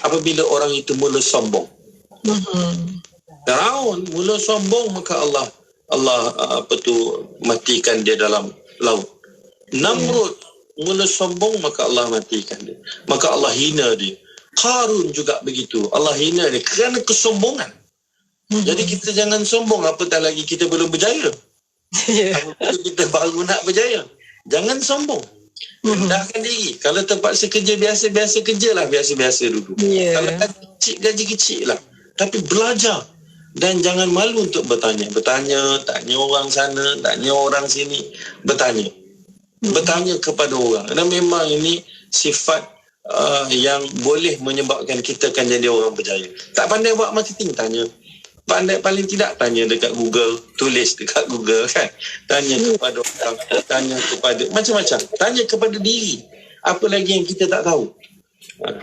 [SPEAKER 11] apabila orang itu mula sombong. Firaun mula sombong, maka Allah matikan dia dalam laut. Namrud mula sombong, maka Allah matikan dia, maka Allah hina dia. Qarun juga begitu, Allah hina dia kerana kesombongan. Jadi kita jangan sombong, apatah lagi kita belum berjaya. Kita baru nak berjaya. Jangan sombong. Rendahkan diri. Kalau terpaksa kerja biasa-biasa, kerjalah biasa-biasa dulu. Kalau gaji kecil lah. Tapi belajar. Dan jangan malu untuk bertanya. Tanya orang sana, tanya orang sini. Bertanya kepada orang. Dan memang ini sifat yang boleh menyebabkan kita akan jadi orang berjaya. Tak pandai buat marketing, tanya. Pandai paling tidak tanya dekat Google, tulis dekat Google kan. Tanya kepada orang, tanya kepada macam-macam. Tanya kepada diri. Apa lagi yang kita tak tahu?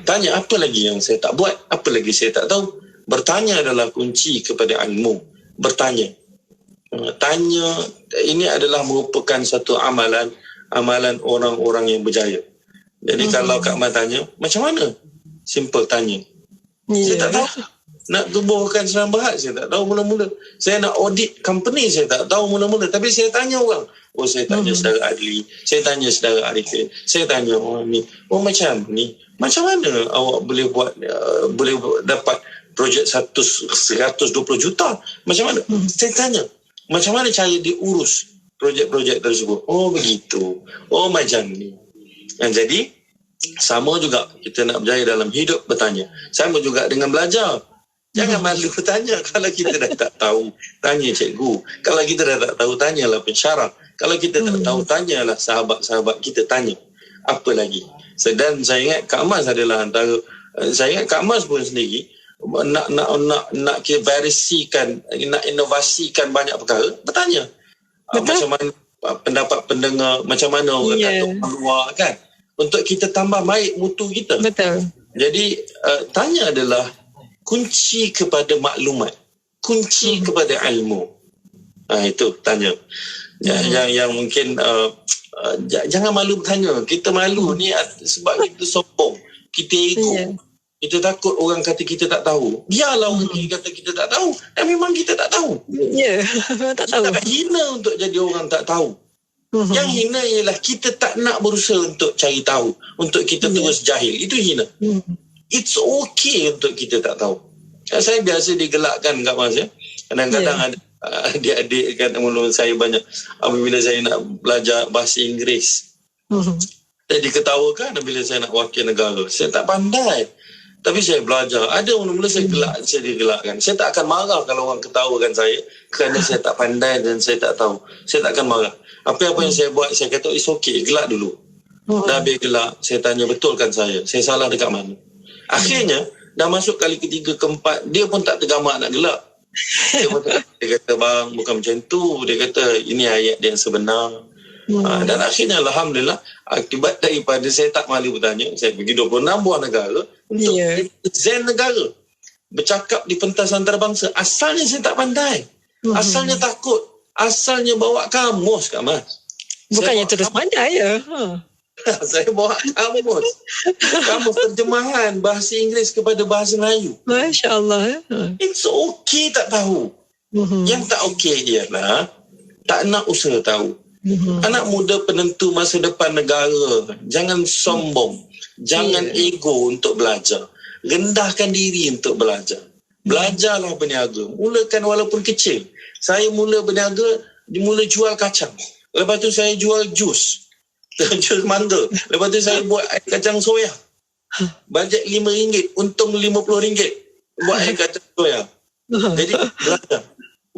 [SPEAKER 11] Tanya apa lagi yang saya tak buat, apa lagi saya tak tahu. Bertanya adalah kunci kepada ilmu. Bertanya. Tanya ini adalah merupakan satu amalan orang-orang yang berjaya. Jadi kalau Kak Man tanya, macam mana? Simple tanya. Saya tak tahu. Nak tubuhkan Seram Berhad, saya tak tahu mula-mula. Saya nak audit company, saya tak tahu mula-mula. Tapi saya tanya orang. Oh, saya tanya saudara Adli. Saya tanya saudara Arifin. Saya tanya orang ni. Oh, macam ni. Macam mana awak boleh buat, boleh dapat projek 120 juta? Macam mana? Saya tanya. Macam mana cara diurus projek-projek tersebut? Oh, begitu. Oh, macam ni. Dan jadi, sama juga kita nak berjaya dalam hidup, bertanya. Sama juga dengan belajar. Jangan malu bertanya. Kalau kita dah tak tahu, tanya cikgu. Kalau kita dah tak tahu, tanyalah pensyarah. Kalau kita tak tahu, tanyalah sahabat-sahabat kita, tanya. Apa lagi? Dan saya ingat Kak Mas adalah antara, saya ingat Kak Mas pun sendiri nak verisikan, nak inovasikan banyak perkara, bertanya. Macam mana pendapat pendengar, macam mana orang kata orang luar kan, untuk kita tambah baik mutu kita.
[SPEAKER 13] Betul.
[SPEAKER 11] Jadi tanya adalah kunci kepada maklumat, kunci kepada ilmu. Itu tanya. Yang mungkin jangan malu bertanya. Kita malu ni sebab kita sombong, kita ego. Kita takut orang kata kita tak tahu. Biarlah orang kata kita tak tahu. Dan memang kita tak tahu.
[SPEAKER 13] Tak tahu.
[SPEAKER 11] Kita tak hina untuk jadi orang tak tahu. Yang hina ialah kita tak nak berusaha untuk cari tahu, untuk kita terus jahil. Itu hina. It's okay untuk kita tak tahu. Saya biasa digelakkan Kak Mas ya. Kadang-kadang ada adik-adik kat mulut saya banyak apabila saya nak belajar bahasa Inggeris. Saya diketawakan bila saya nak wakil negara. Saya tak pandai. Tapi saya belajar. Ada mula-mula saya digelakkan. Saya tak akan marah kalau orang ketawakan saya kerana saya tak pandai dan saya tak tahu. Saya tak akan marah. Apa-apa yang saya buat, saya kata it's okay, gelak dulu. Dah habis gelak, saya tanya betulkan saya salah dekat mana. Akhirnya dah masuk kali ketiga, keempat, dia pun tak tergamak nak gelak. Dia kata bang, bukan macam tu. Dia kata ini ayat dia yang sebenar. Dan akhirnya Alhamdulillah, akibat daripada saya tak malu bertanya, saya pergi 26 buah negara untuk represent negara, bercakap di pentas antarabangsa. Asalnya saya tak pandai, asalnya takut, asalnya bawa kamus Kak Mas.
[SPEAKER 13] Bukannya terus pandai ya.
[SPEAKER 11] Saya bawa kamus terjemahan bahasa Inggeris kepada bahasa Melayu.
[SPEAKER 13] Masya Allah.
[SPEAKER 11] It's okay tak tahu. Yang tak okay ialah tak nak usaha tahu. Anak muda penentu masa depan negara, jangan sombong, jangan ego untuk belajar, rendahkan diri untuk belajar. Belajarlah berniaga, mulakan walaupun kecil. Saya mula berniaga, mula jual kacang, lepas tu saya jual jus mangga, lepas tu saya buat air kacang soya, bajet RM5, untung RM50 buat air kacang soya. Jadi belajar.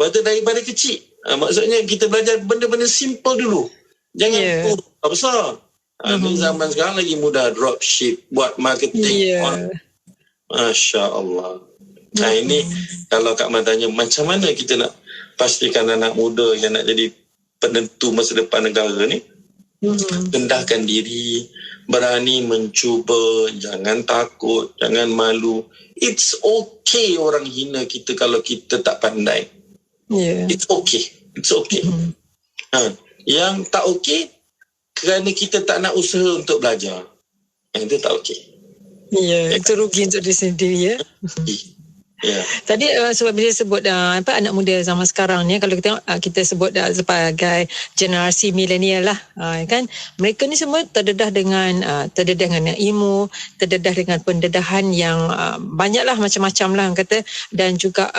[SPEAKER 11] Lepas tu daripada kecil, maksudnya kita belajar benda-benda simple dulu. Jangan besar. Zaman sekarang lagi mudah dropship, buat marketing. Masya Allah. Ini kalau Kak Man tanya macam mana kita nak pastikan anak muda yang nak jadi penentu masa depan negara ni, rendahkan diri, berani mencuba, jangan takut, jangan malu. It's okay orang hina kita kalau kita tak pandai. It's okay. It's okay. Yang tak okay kerana kita tak nak usaha untuk belajar. Yang itu tak okay.
[SPEAKER 13] Itu rugi untuk diri sendiri ya. Tadi sebab bila sebut anak muda zaman sekarang ni, kalau kita tengok kita sebut sebagai generasi milenial lah, kan, mereka ni semua terdedah dengan ilmu, terdedah dengan pendedahan yang banyaklah, macam-macam lah kata, dan juga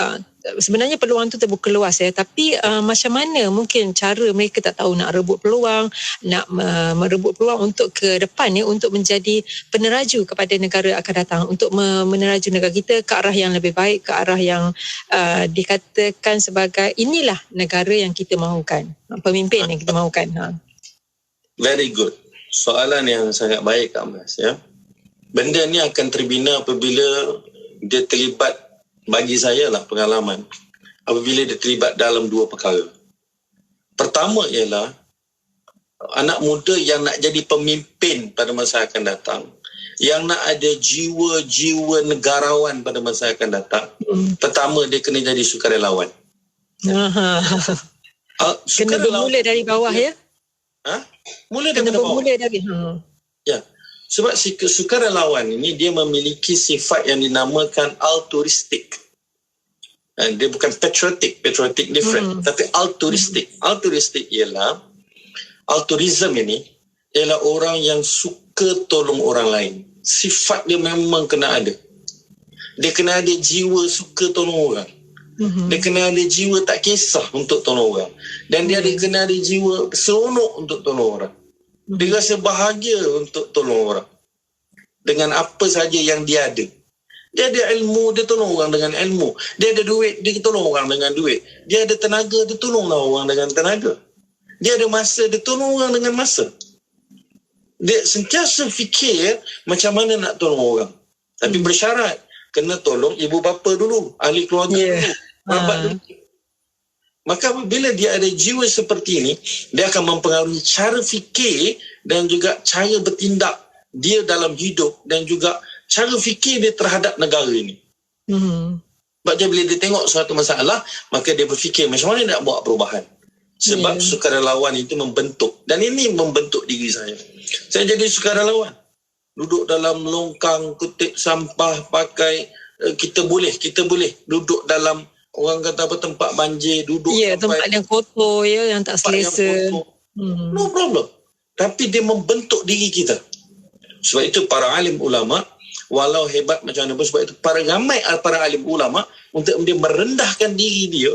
[SPEAKER 13] sebenarnya peluang tu terbuka luas ya, tapi macam mana mungkin cara mereka tak tahu nak rebut peluang, nak merebut peluang untuk ke depan ni, untuk menjadi peneraju kepada negara akan datang, untuk meneraju negara kita ke arah yang lebih baik, ke arah yang dikatakan sebagai inilah negara yang kita mahukan, pemimpin yang kita mahukan.
[SPEAKER 11] Very good. Soalan yang sangat baik Kak Mas ya. benda ni akan terbina apabila dia terlibat, bagi saya lah pengalaman, apabila dia terlibat dalam dua perkara. Pertama ialah anak muda yang nak jadi pemimpin pada masa akan datang, yang nak ada jiwa-jiwa negarawan pada masa akan datang. Pertama, dia kena jadi sukarelawan.
[SPEAKER 13] Kena bermula dari bawah ya?
[SPEAKER 11] Mula daripada bawah.
[SPEAKER 13] Bermula dari
[SPEAKER 11] Ya. Sebab sukarelawan ini dia memiliki sifat yang dinamakan altruistik. Dia bukan patriotic different, tapi altruistik. Altruistik ialah, altruism ini ialah orang yang suka tolong orang lain. Sifat dia memang kena ada. Dia kena ada jiwa suka tolong orang. Dia kena ada jiwa tak kisah untuk tolong orang. Dan dia kena ada jiwa seronok untuk tolong orang. Dia rasa bahagia untuk tolong orang dengan apa saja yang dia ada. Dia ada ilmu, dia tolong orang dengan ilmu. Dia ada duit, dia tolong orang dengan duit. Dia ada tenaga, dia tolonglah orang dengan tenaga. Dia ada masa, dia tolong orang dengan masa. Dia sentiasa fikir macam mana nak tolong orang. Tapi bersyarat, kena tolong ibu bapa dulu, ahli keluarga dulu, kerabat dulu. Maka bila dia ada jiwa seperti ini, dia akan mempengaruhi cara fikir dan juga cara bertindak dia dalam hidup dan juga cara fikir dia terhadap negara ini. Sebab dia bila dia tengok suatu masalah, maka dia berfikir macam mana nak buat perubahan. Sebab sukarelawan itu membentuk. Dan ini membentuk diri saya. Saya jadi sukarelawan. Duduk dalam longkang, kutip sampah, pakai, kita boleh duduk dalam, orang kata apa, tempat banjir, duduk
[SPEAKER 13] tempat yang kotor ya, yang tak selesa.
[SPEAKER 11] No problem. Tapi dia membentuk diri kita. Sebab itu para alim ulama, walau hebat macam mana pun, sebab itu ramai para alim ulama untuk dia merendahkan diri dia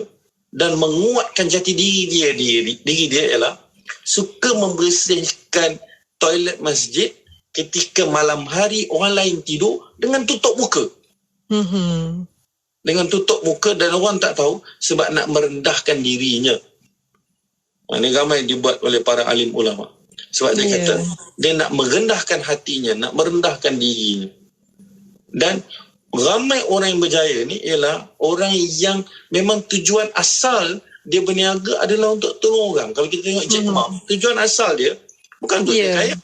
[SPEAKER 11] dan menguatkan jati diri dia ialah suka membersihkan toilet masjid ketika malam hari orang lain tidur dengan tutup muka. Dengan tutup muka dan orang tak tahu, sebab nak merendahkan dirinya. Ini ramai dibuat oleh para alim ulama. Sebab dia kata dia nak merendahkan hatinya, nak merendahkan dirinya. Dan ramai orang yang berjaya ni ialah orang yang memang tujuan asal dia berniaga adalah untuk tolong orang. Kalau kita tengok Jack Ma, tujuan asal dia bukan untuk dia kaya.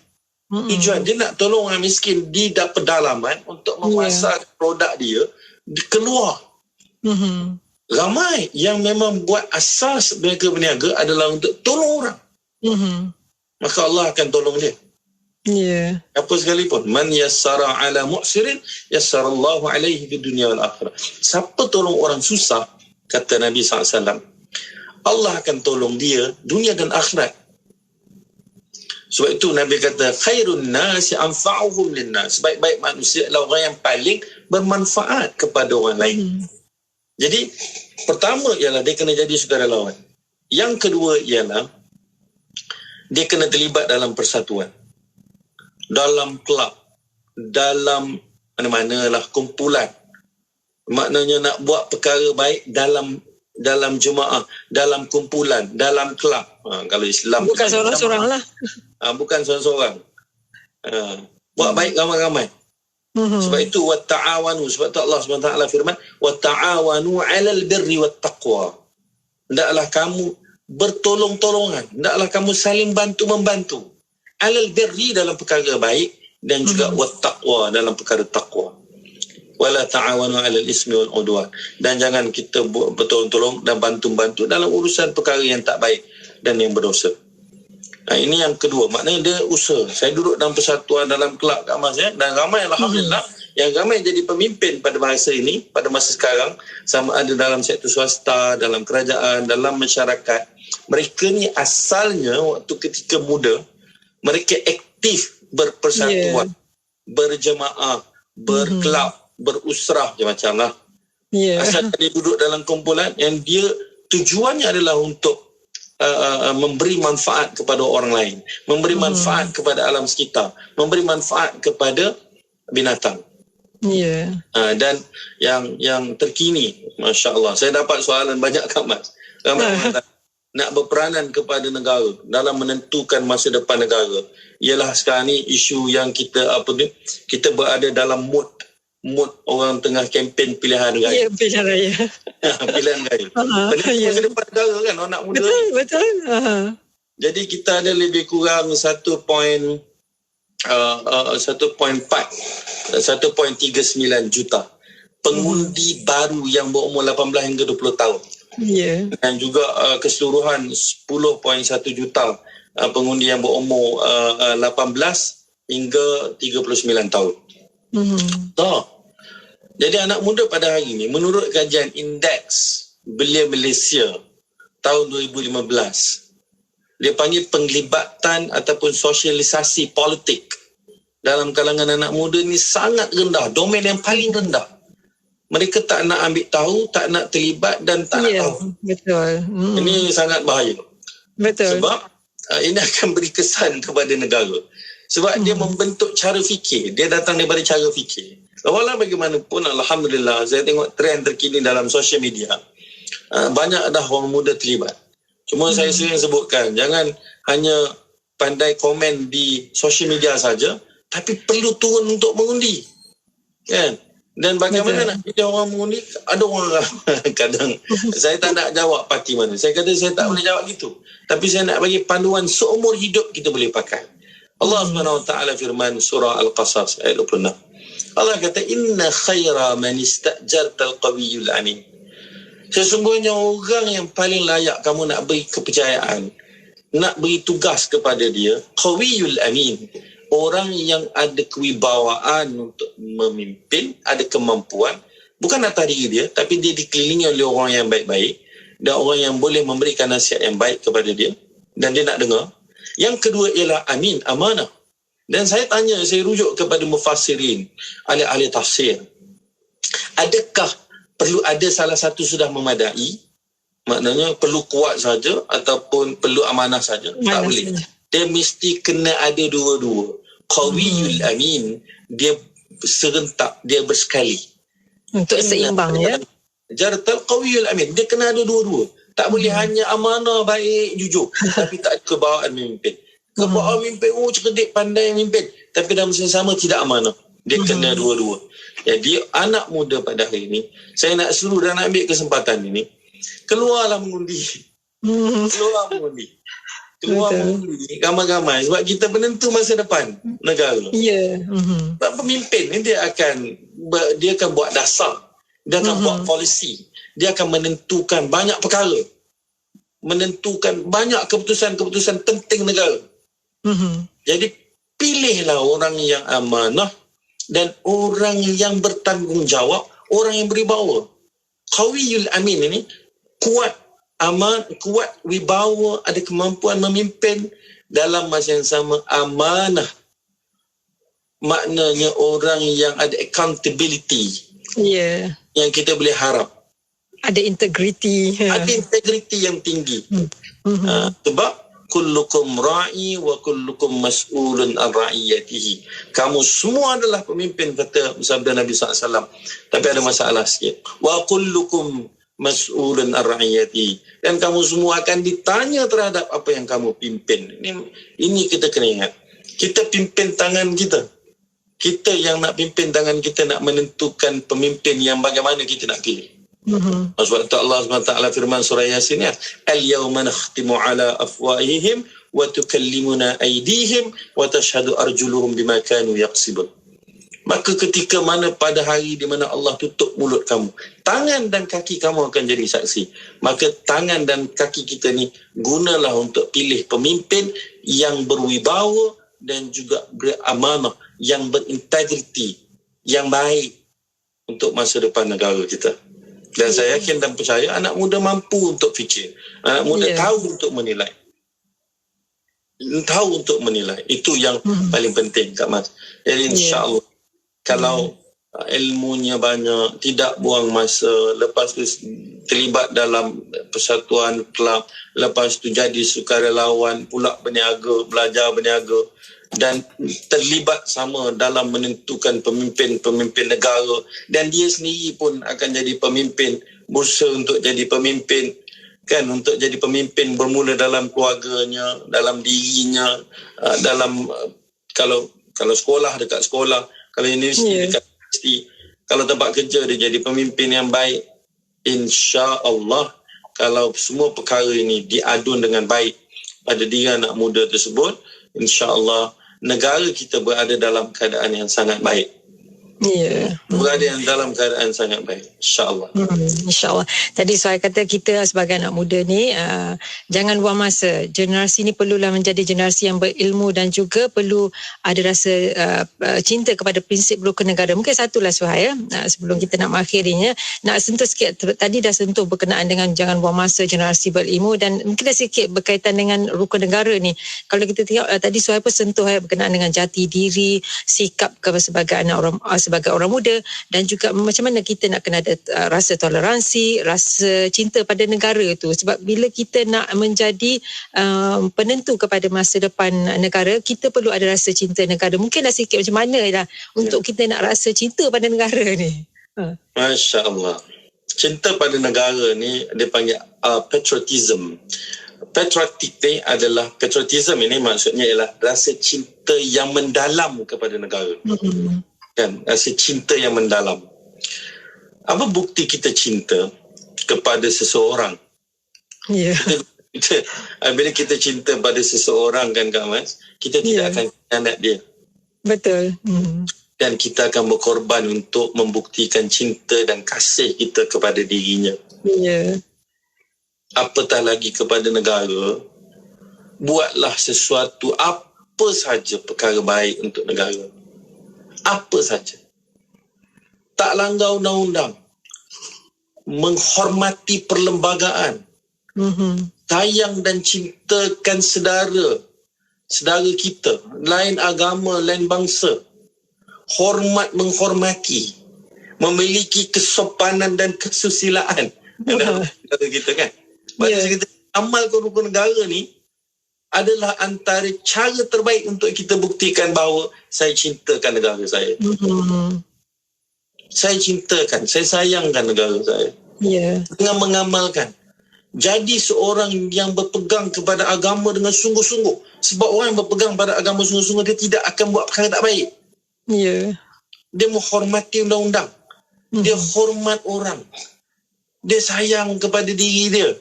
[SPEAKER 11] Tujuan dia nak tolong orang miskin di pedalaman untuk memasarkan produk dia keluar. Ramai yang memang buat asas mereka berniaga adalah untuk tolong orang. Maka Allah akan tolong dia. Apa sekalipun, man yassara ala mu'sirin yassarallahu alaihi fid dunya wal akhirah. Siapa tolong orang susah, kata Nabi SAW, Allah akan tolong dia dunia dan akhirat. Sebab itu Nabi kata khairun nasi anfa'uhum linnas. Sebaik-baik manusia adalah orang yang paling bermanfaat kepada orang lain. Jadi pertama ialah dia kena jadi sukarelawan. Yang kedua ialah dia kena terlibat dalam persatuan, dalam kelab, dalam mana-manalah kumpulan. Maknanya nak buat perkara baik dalam jemaah, dalam kumpulan, dalam kelab. Kalau Islam
[SPEAKER 13] bukan seorang-seorang lah.
[SPEAKER 11] Bukan seorang-seorang. Buat baik ramai-ramai. Sebab itu watta'awanu, sebab tu Allah SWT firman watta'awanu 'alal birri wattaqwa. Hendaklah kamu bertolong-tolongan, hendaklah kamu saling bantu-membantu. 'Alal birri dalam perkara baik dan juga wattaqwa dalam perkara takwa. Wala ta'awanu 'alal ismi wal 'udwan. Dan jangan kita bertolong-tolong dan bantu-bantu dalam urusan perkara yang tak baik dan yang berdosa. Ini yang kedua, maknanya dia usaha. Saya duduk dalam persatuan, dalam kelab kat Mas dan ramai alhamdulillah yang ramai jadi pemimpin pada masa ini, pada masa sekarang, sama ada dalam sektor swasta, dalam kerajaan, dalam masyarakat. Mereka ni asalnya waktu ketika muda mereka aktif berpersatuan, berjemaah, berkelab, berusrah macam lah. Asal dia duduk dalam kumpulan yang dia tujuannya adalah untuk memberi manfaat kepada orang lain, memberi manfaat kepada alam sekitar, memberi manfaat kepada binatang. Dan yang terkini, Masya Allah, saya dapat soalan banyak kat Mas. nak berperanan kepada negara dalam menentukan masa depan negara. Ialah sekarang ni isu yang kita kita berada dalam mood orang tengah kempen pilihan raya.
[SPEAKER 13] Ya, pilihan raya.
[SPEAKER 11] Pilihan raya. Menentukan masa depan negara kan anak muda.
[SPEAKER 13] Betul.
[SPEAKER 11] Jadi kita ada lebih kurang 1.39 juta pengundi baru yang berumur 18 hingga 20 tahun.
[SPEAKER 13] Ya.
[SPEAKER 11] Dan juga keseluruhan 10.1 juta pengundi yang berumur 18 hingga 39 tahun. Jadi anak muda pada hari ini menurut kajian Indeks Belia Malaysia tahun 2015, dia panggil penglibatan ataupun sosialisasi politik dalam kalangan anak muda ni sangat rendah, domain yang paling rendah. Mereka tak nak ambil tahu, tak nak terlibat dan tak nak tahu.
[SPEAKER 13] Betul.
[SPEAKER 11] Ini sangat bahaya.
[SPEAKER 13] Betul.
[SPEAKER 11] Sebab ini akan beri kesan kepada negara. Sebab dia membentuk cara fikir. Dia datang daripada cara fikir. Walau bagaimanapun, alhamdulillah, saya tengok trend terkini dalam sosial media. Banyak dah orang muda terlibat. Cuma saya sering sebutkan, jangan hanya pandai komen di sosial media saja, tapi perlu turun untuk mengundi. Kan? Dan bagaimana nak pilih orang mengundi? Ada orang kadang saya tak nak jawab parti mana. Saya kata saya tak boleh jawab gitu. Tapi saya nak bagi panduan seumur hidup kita boleh pakai. Allah SWT firman surah Al-Qasas ayat 26. Allah kata inna khaira man istajartal qawiyul amin. Sesungguhnya orang yang paling layak kamu nak beri kepercayaan, nak beri tugas kepada dia, qawiyul amin. Orang yang ada kewibawaan untuk memimpin, ada kemampuan, bukan atas diri dia, tapi dia dikelilingi oleh orang yang baik-baik dan orang yang boleh memberikan nasihat yang baik kepada dia dan dia nak dengar. Yang kedua ialah amin, amanah. Dan saya rujuk kepada mufassirin, ahli-ahli tafsir. Adakah perlu ada salah satu sudah memadai? Maknanya perlu kuat saja ataupun perlu amanah saja? Tak boleh. Dia mesti kena ada dua-dua. Qawiyul amin, dia serentak, dia bersekali.
[SPEAKER 13] Untuk seimbang ya.
[SPEAKER 11] Jartal qawiyul amin, dia kena ada dua-dua. Tak boleh hanya amanah baik, jujur, tapi tak ada kebawaan memimpin. Kebawaan memimpin, cerdik, pandai memimpin, tapi dalam masa sama tidak amanah. Dia kena dua-dua. Jadi anak muda pada hari ini, saya nak suruh dan nak ambil kesempatan ini, keluarlah mengundi. Keluar mengundi. Ramai-ramai sebab kita penentu masa depan negara.
[SPEAKER 13] Ya.
[SPEAKER 11] Sebab pemimpin ni dia akan buat dasar, dia akan buat polisi, dia akan menentukan banyak perkara, menentukan banyak keputusan-keputusan penting negara. Jadi pilihlah orang yang amanah dan orang yang bertanggungjawab, orang yang berwibawa. Qawiyul amin ini kuat wibawa, ada kemampuan memimpin, dalam masa yang sama amanah. Maknanya orang yang ada accountability.
[SPEAKER 13] Ya.
[SPEAKER 11] Yang kita boleh harap.
[SPEAKER 13] Ada integriti.
[SPEAKER 11] Ada integriti yang tinggi. Sebab kullukum ra'i wa kullukum mas'ulun an ra'iyatihi. Kamu semua adalah pemimpin, kata sabda Nabi SAW. Tapi ada masalah sikit. Wa kullukum mas'ulun ar-ra'iyati, dan kamu semua akan ditanya terhadap apa yang kamu pimpin. Ini kita kena ingat. Kita pimpin tangan kita. Kita yang nak pimpin tangan kita, nak menentukan pemimpin yang bagaimana kita nak pilih. Sebab itu Allah SWT firman surah Yasin, al-yawma nakhtimu ala afwahihim wa tukallimuna aydihim wa tashhadu arjuluhum bima kanu yaqsibun. Maka ketika mana pada hari di mana Allah tutup mulut kamu, tangan dan kaki kamu akan jadi saksi. Maka tangan dan kaki kita ni gunalah untuk pilih pemimpin yang berwibawa dan juga beramanah, yang berintegriti, yang baik untuk masa depan negara kita. Dan saya yakin dan percaya anak muda mampu untuk fikir. Anak muda tahu untuk menilai. Tahu untuk menilai. Itu yang paling penting, Kak Mas. Jadi insya-Allah kalau ilmunya banyak, tidak buang masa, lepas tu terlibat dalam persatuan kelab, lepas tu jadi sukarelawan, pula berniaga, belajar berniaga, dan terlibat sama dalam menentukan pemimpin-pemimpin negara, dan dia sendiri pun akan jadi pemimpin, berusaha untuk jadi pemimpin, kan, untuk jadi pemimpin bermula dalam keluarganya, dalam dirinya, dalam kalau sekolah dekat sekolah, kalau universiti dekat universiti, kalau tempat kerja dia jadi pemimpin yang baik. Insya-Allah, kalau semua perkara ini diadun dengan baik pada diri anak muda tersebut, insya-Allah negara kita berada dalam keadaan yang sangat baik.
[SPEAKER 13] Ya.
[SPEAKER 11] Berada dalam keadaan sangat baik, insya-Allah.
[SPEAKER 13] InsyaAllah. Tadi saya kata kita sebagai anak muda ni jangan buang masa. Generasi ni perlulah menjadi generasi yang berilmu dan juga perlu ada rasa cinta kepada prinsip rukun negara. Mungkin satulah Suhail sebelum kita nak mengakhirinya, nak sentuh sikit. Tadi dah sentuh berkenaan dengan jangan buang masa, generasi berilmu, dan mungkin dah sikit berkaitan dengan rukun negara ni. Kalau kita tengok tadi Suhail pun sentuh berkenaan dengan jati diri, sikap sebagai anak orang, sebagai orang muda, dan juga macam mana kita nak kena ada rasa toleransi, rasa cinta pada negara tu. Sebab bila kita nak menjadi penentu kepada masa depan negara, kita perlu ada rasa cinta negara. Mungkinlah sikit macam mana lah untuk kita nak rasa cinta pada negara ni.
[SPEAKER 11] Masya Allah. Cinta pada negara ni dia panggil patriotism. Patriotism ini maksudnya ialah rasa cinta yang mendalam kepada negara. Kan, rasa cinta yang mendalam. Apa bukti kita cinta kepada seseorang?
[SPEAKER 13] Ya.
[SPEAKER 11] Bila kita cinta pada seseorang, kan Kak Mas, kita tidak akan khianat dia.
[SPEAKER 13] Betul.
[SPEAKER 11] Dan kita akan berkorban untuk membuktikan cinta dan kasih kita kepada dirinya.
[SPEAKER 13] Ya.
[SPEAKER 11] Apatah lagi kepada negara. Buatlah sesuatu, apa saja perkara baik untuk negara. Apa saja. Tak langgar undang-undang. Menghormati perlembagaan. Sayang dan cintakan saudara kita, lain agama, lain bangsa. Hormat menghormati. Memiliki kesopanan dan kesusilaan dalam negara kita, kan. Maksudnya kita amalkan rukun negara ni adalah antara cara terbaik untuk kita buktikan bahawa saya cintakan negara saya. Saya cintakan, saya sayangkan negara saya. Dengan mengamalkan. Jadi seorang yang berpegang kepada agama dengan sungguh-sungguh. Sebab orang yang berpegang pada agama sungguh-sungguh, dia tidak akan buat perkara tak baik. Dia menghormati undang-undang. Dia hormat orang. Dia sayang kepada diri dia.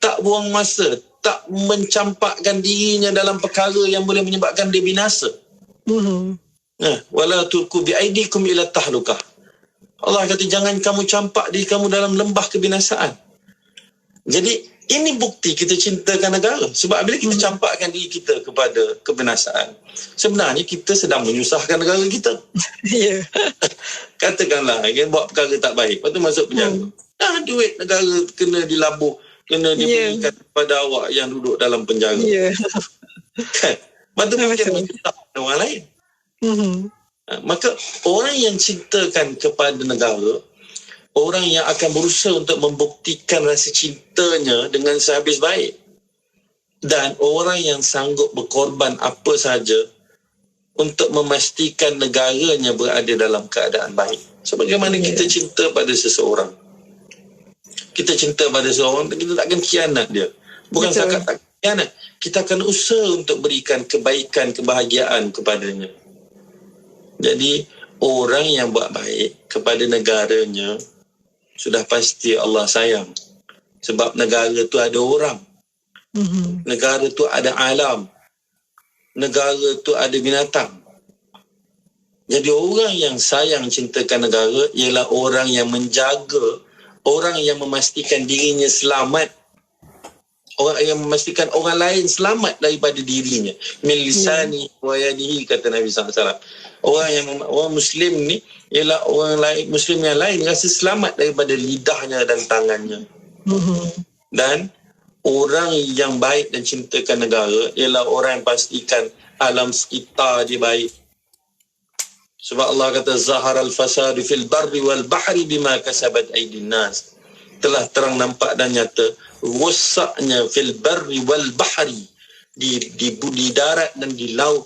[SPEAKER 11] Tak buang masa, tak mencampakkan dirinya dalam perkara yang boleh menyebabkan dia binasa. Wala tulqu biaidikum ila tahlukah. Allah kata jangan kamu campak diri kamu dalam lembah kebinasaan. Jadi ini bukti kita cintakan negara. Sebab bila kita campakkan diri kita kepada kebinasaan, sebenarnya kita sedang menyusahkan negara kita. Katakanlah buat perkara tak baik, lepas tu masuk penjara. Duit negara kena dilabur, kena diberikan kepada awak yang duduk dalam penjara. Kan? Lepas tu mungkin menyusahkan orang lain. Maka orang yang cintakan kepada negara, orang yang akan berusaha untuk membuktikan rasa cintanya dengan sehabis baik, dan orang yang sanggup berkorban apa saja untuk memastikan negaranya berada dalam keadaan baik. Sebagaimana kita cinta pada seseorang, kita cinta pada seseorang, kita takkan khianat dia. Bukan setakat tak khianat, kita akan usaha untuk berikan kebaikan, kebahagiaan kepadanya. Jadi orang yang buat baik kepada negaranya, sudah pasti Allah sayang. Sebab negara tu ada orang. Negara tu ada alam. Negara tu ada binatang. Jadi orang yang sayang cintakan negara ialah orang yang menjaga, orang yang memastikan dirinya selamat, orang yang memastikan orang lain selamat daripada dirinya. Min lisani wa yadihi, kata Nabi SAW. Orang Muslim ni ialah orang lain, Muslim yang lain rasa selamat daripada lidahnya dan tangannya. Dan orang yang baik dan cintakan negara ialah orang yang pastikan alam sekitar dia baik. Sebab Allah kata zaharal fasadu fil barri wal bahri bima kasabat aydin nas. Telah terang nampak dan nyata rosaknya fil barri wal bahri, di darat dan di laut,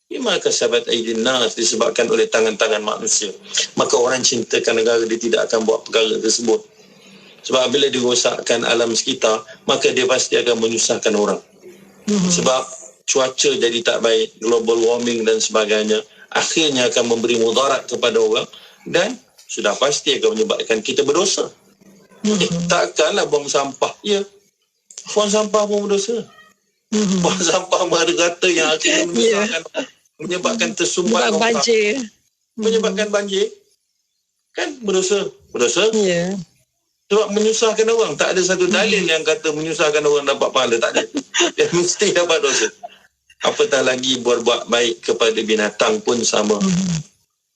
[SPEAKER 11] bima kasabat aydin nas, disebabkan oleh tangan-tangan manusia. Maka orang cintakan negara, dia tidak akan buat perkara tersebut. Sebab bila dirosakkan alam sekitar, maka dia pasti akan menyusahkan orang. Sebab cuaca jadi tak baik, global warming dan sebagainya, akhirnya akan memberi mudarat kepada orang dan sudah pasti akan menyebabkan kita berdosa. Takkanlah buang sampah. Ya, buang sampah pun berdosa. Buang sampah merata yang akhirnya menyebabkan tersumbat
[SPEAKER 13] banjir.
[SPEAKER 11] Menyebabkan banjir. Kan berdosa.
[SPEAKER 13] Ya.
[SPEAKER 11] Sebab menyusahkan orang. Tak ada satu dalil yang kata menyusahkan orang dapat pahala. Tak ada. Dia mesti dapat dosa. Apatah lagi berbuat baik kepada binatang pun sama.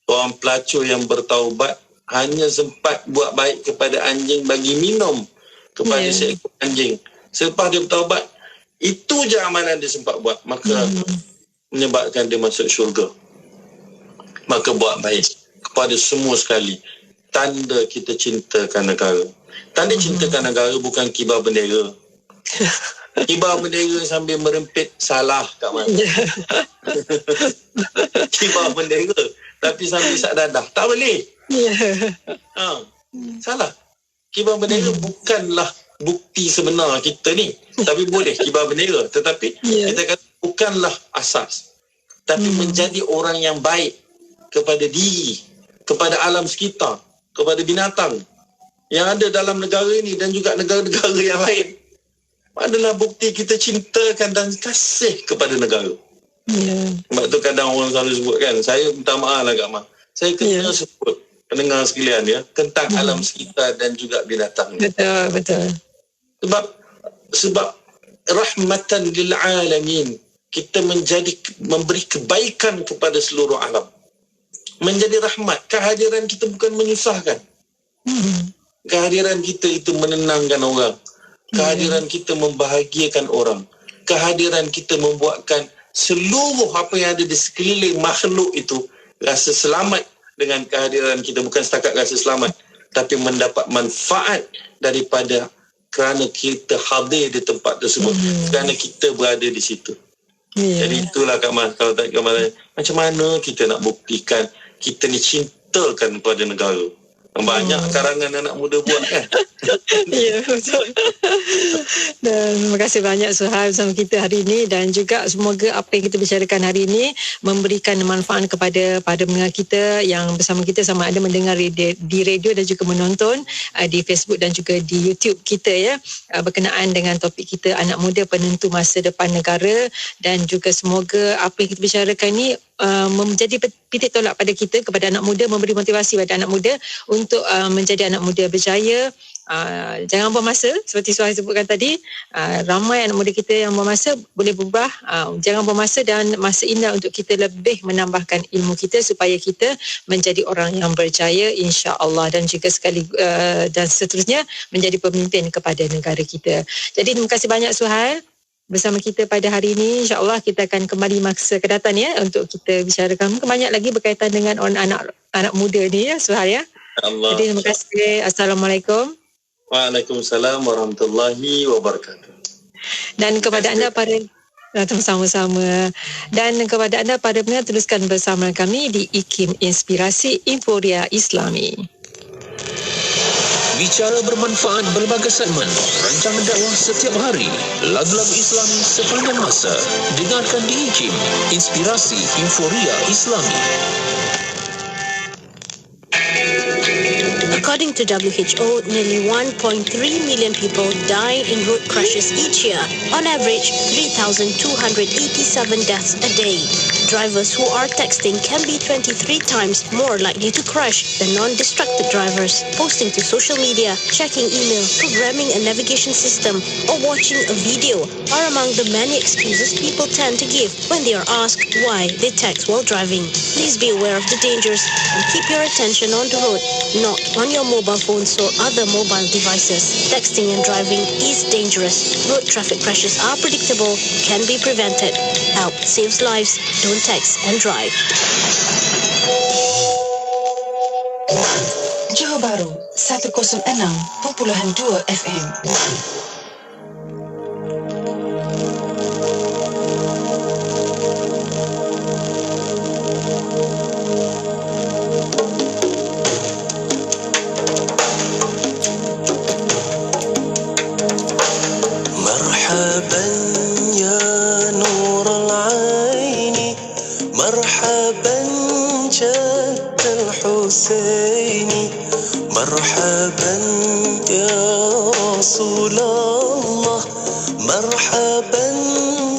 [SPEAKER 11] Orang pelacur yang bertaubat hanya sempat buat baik kepada anjing bagi minum kepada seekor anjing. Selepas dia bertaubat, itu je amalan dia sempat buat. Maka menyebabkan dia masuk syurga. Maka buat baik kepada semua sekali. Tanda kita cintakan negara. Tanda cintakan negara bukan kibar bendera. Kibar bendera sambil merempit salah kat mana. Kibar bendera tapi sambil isak dadah. Tak boleh. Salah. Kibar bendera bukanlah bukti sebenar kita ni. Tapi boleh kibar bendera. Tetapi kita kata bukanlah asas. Tapi menjadi orang yang baik kepada diri, kepada alam sekitar, kepada binatang yang ada dalam negara ini dan juga negara-negara yang lain adalah bukti kita cintakan dan kasih kepada negara. Sebab tu kadang orang selalu sebut kan, saya minta maaf lah Kak Mah, saya kena sebut pendengar sekalian ya, tentang alam sekitar dan juga binatang.
[SPEAKER 13] Betul.
[SPEAKER 11] Sebab rahmatan lil alamin, kita memberi kebaikan kepada seluruh alam. Menjadi rahmat. Kehadiran kita bukan menyusahkan. Kehadiran kita itu menenangkan orang. Kehadiran kita membahagiakan orang. Kehadiran kita membuatkan seluruh apa yang ada di sekeliling makhluk itu rasa selamat dengan kehadiran kita. Bukan setakat rasa selamat, tapi mendapat manfaat daripada kerana kita hadir di tempat tersebut. Kerana kita berada di situ. Jadi itulah Kak Mas, kalau tak Kak Mas, macam mana kita nak buktikan kita ni cintakan kepada negara. Banyak karangan anak muda buat kan.
[SPEAKER 13] Ya, betul. Dan terima kasih banyak Suhaib bersama kita hari ini, dan juga semoga apa yang kita bicarakan hari ini memberikan manfaat kepada pendengar kita yang bersama kita, sama ada mendengar di radio dan juga menonton di Facebook dan juga di YouTube kita ya, berkenaan dengan topik kita anak muda penentu masa depan negara. Dan juga semoga apa yang kita bicarakan ini menjadi titik tolak pada kita, kepada anak muda, memberi motivasi pada anak muda untuk menjadi anak muda berjaya. Jangan buang masa, seperti Suhaib sebutkan tadi, ramai anak muda kita yang buang masa, boleh berubah. Jangan buang masa, dan masa indah untuk kita lebih menambahkan ilmu kita supaya kita menjadi orang yang berjaya insya-Allah, dan juga dan seterusnya menjadi pemimpin kepada negara kita. Jadi terima kasih banyak Suhaib bersama kita pada hari ini. InsyaAllah kita akan kembali masa kedatang ya, untuk kita bicarakan banyak lagi berkaitan dengan anak muda ni ya Suhaib ya.
[SPEAKER 11] Allah.
[SPEAKER 13] Jadi terima kasih. Assalamualaikum.
[SPEAKER 11] Waalaikumsalam warahmatullahi wabarakatuh.
[SPEAKER 13] Dan kepada anda para sama-sama, dan kepada anda para pendengar, teruskan bersama kami di IKIM Inspirasi Inforia Islami.
[SPEAKER 3] Bicara bermanfaat berbagai segmen, rancangan dakwah setiap hari, lagu-lagu Islami sepanjang masa. Dengarkan di IKIM Inspirasi Inforia Islami.
[SPEAKER 12] According to WHO, nearly 1.3 million people die in road crashes each year. On average, 3,287 deaths a day. Drivers who are texting can be 23 times more likely to crash than non-distracted drivers. Posting to social media, checking email, programming a navigation system, or watching a video are among the many excuses people tend to give when they are asked why they text while driving. Please be aware of the dangers and keep your attention on the road, not on your mobile phones or other mobile devices. Texting and driving is dangerous. Road traffic crashes are predictable, can be prevented. Help saves lives. Don't text and drive.
[SPEAKER 14] Johor Bahru 106.2 FM.
[SPEAKER 9] الحسين مرحبا يا رسول الله مرحبا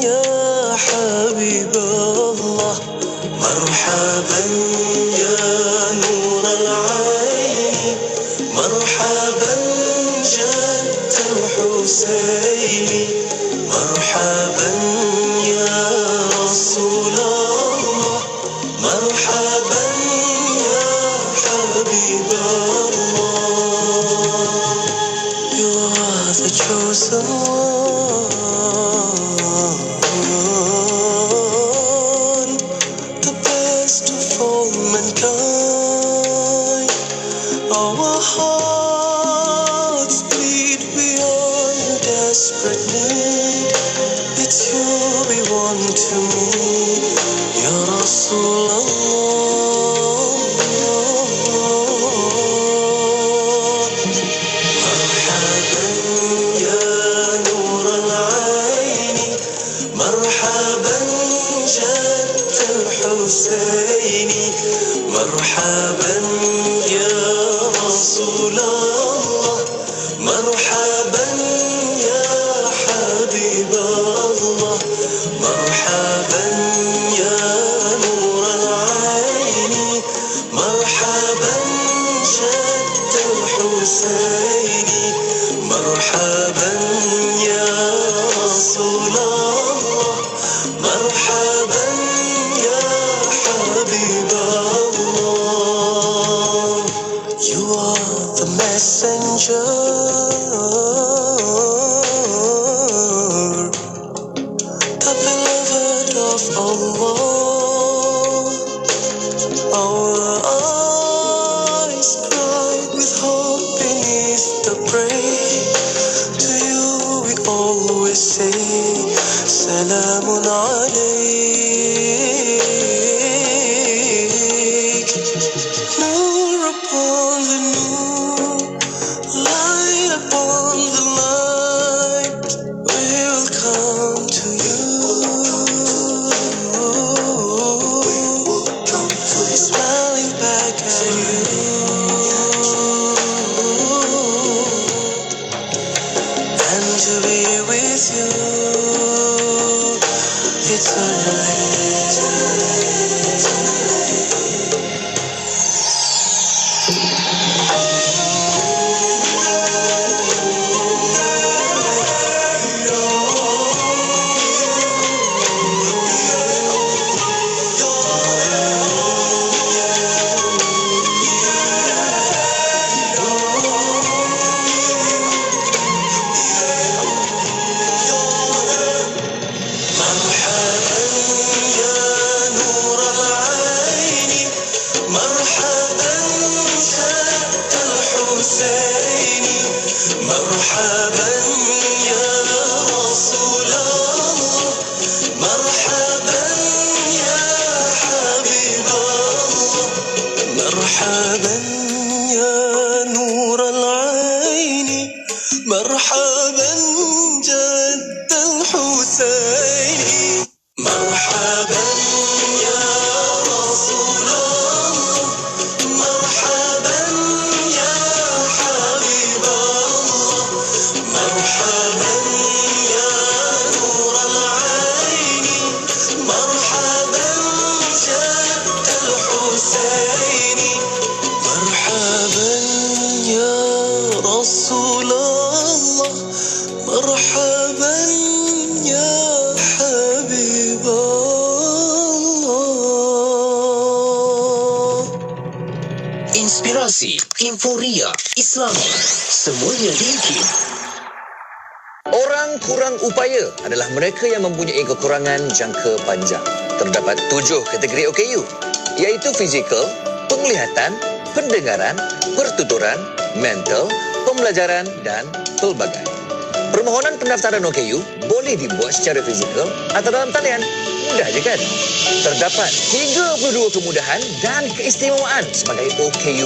[SPEAKER 9] يا حبيب الله مرحبا يا نور العين مرحبا جد الحسين مرحبا يا رسول الله مرحبا يا حبيب الله You are the chosen one the best of all mankind Our hearts beat beyond desperate need It's you we want to meet Ya Rasulullah Marhaban ya nur al-ain Marhaban jadd al-Husayn Marhaban ya Rasulullah Marhaban ya Habib Allah Marhaban ya nur al-ain Marhaban jadd al-Husayn Marhaban ya Rasulullah Marhaban ya Habib Allah You are the messenger the beloved of Allah Our eyes bright with hope beneath the break To you we always say Salamun alayk Nur upon the nur Light upon the light We'll come to you Smiling back at you And to be with you It's a مرحبا يا رسول الله مرحبا يا حبيب الله مرحبا يا نور العين مرحبا جد الحسين مرحبا يا رسول الله مرحبا يا حبيب الله مرحبا يا نور العين مرحبا جد الحسين مرحبا يا رسول الله مرحبا يا حبيب الله
[SPEAKER 8] Inspirasi, Inforia, Islam, semuanya di IKIM. Orang kurang upaya adalah mereka yang mempunyai kekurangan jangka panjang. Terdapat 7 kategori OKU, iaitu fizikal, penglihatan, pendengaran, pertuturan, mental, pembelajaran dan pelbagai. Permohonan pendaftaran OKU boleh dibuat secara fizikal atau dalam talian. Mudah je kan? Terdapat 32 kemudahan dan keistimewaan sebagai OKU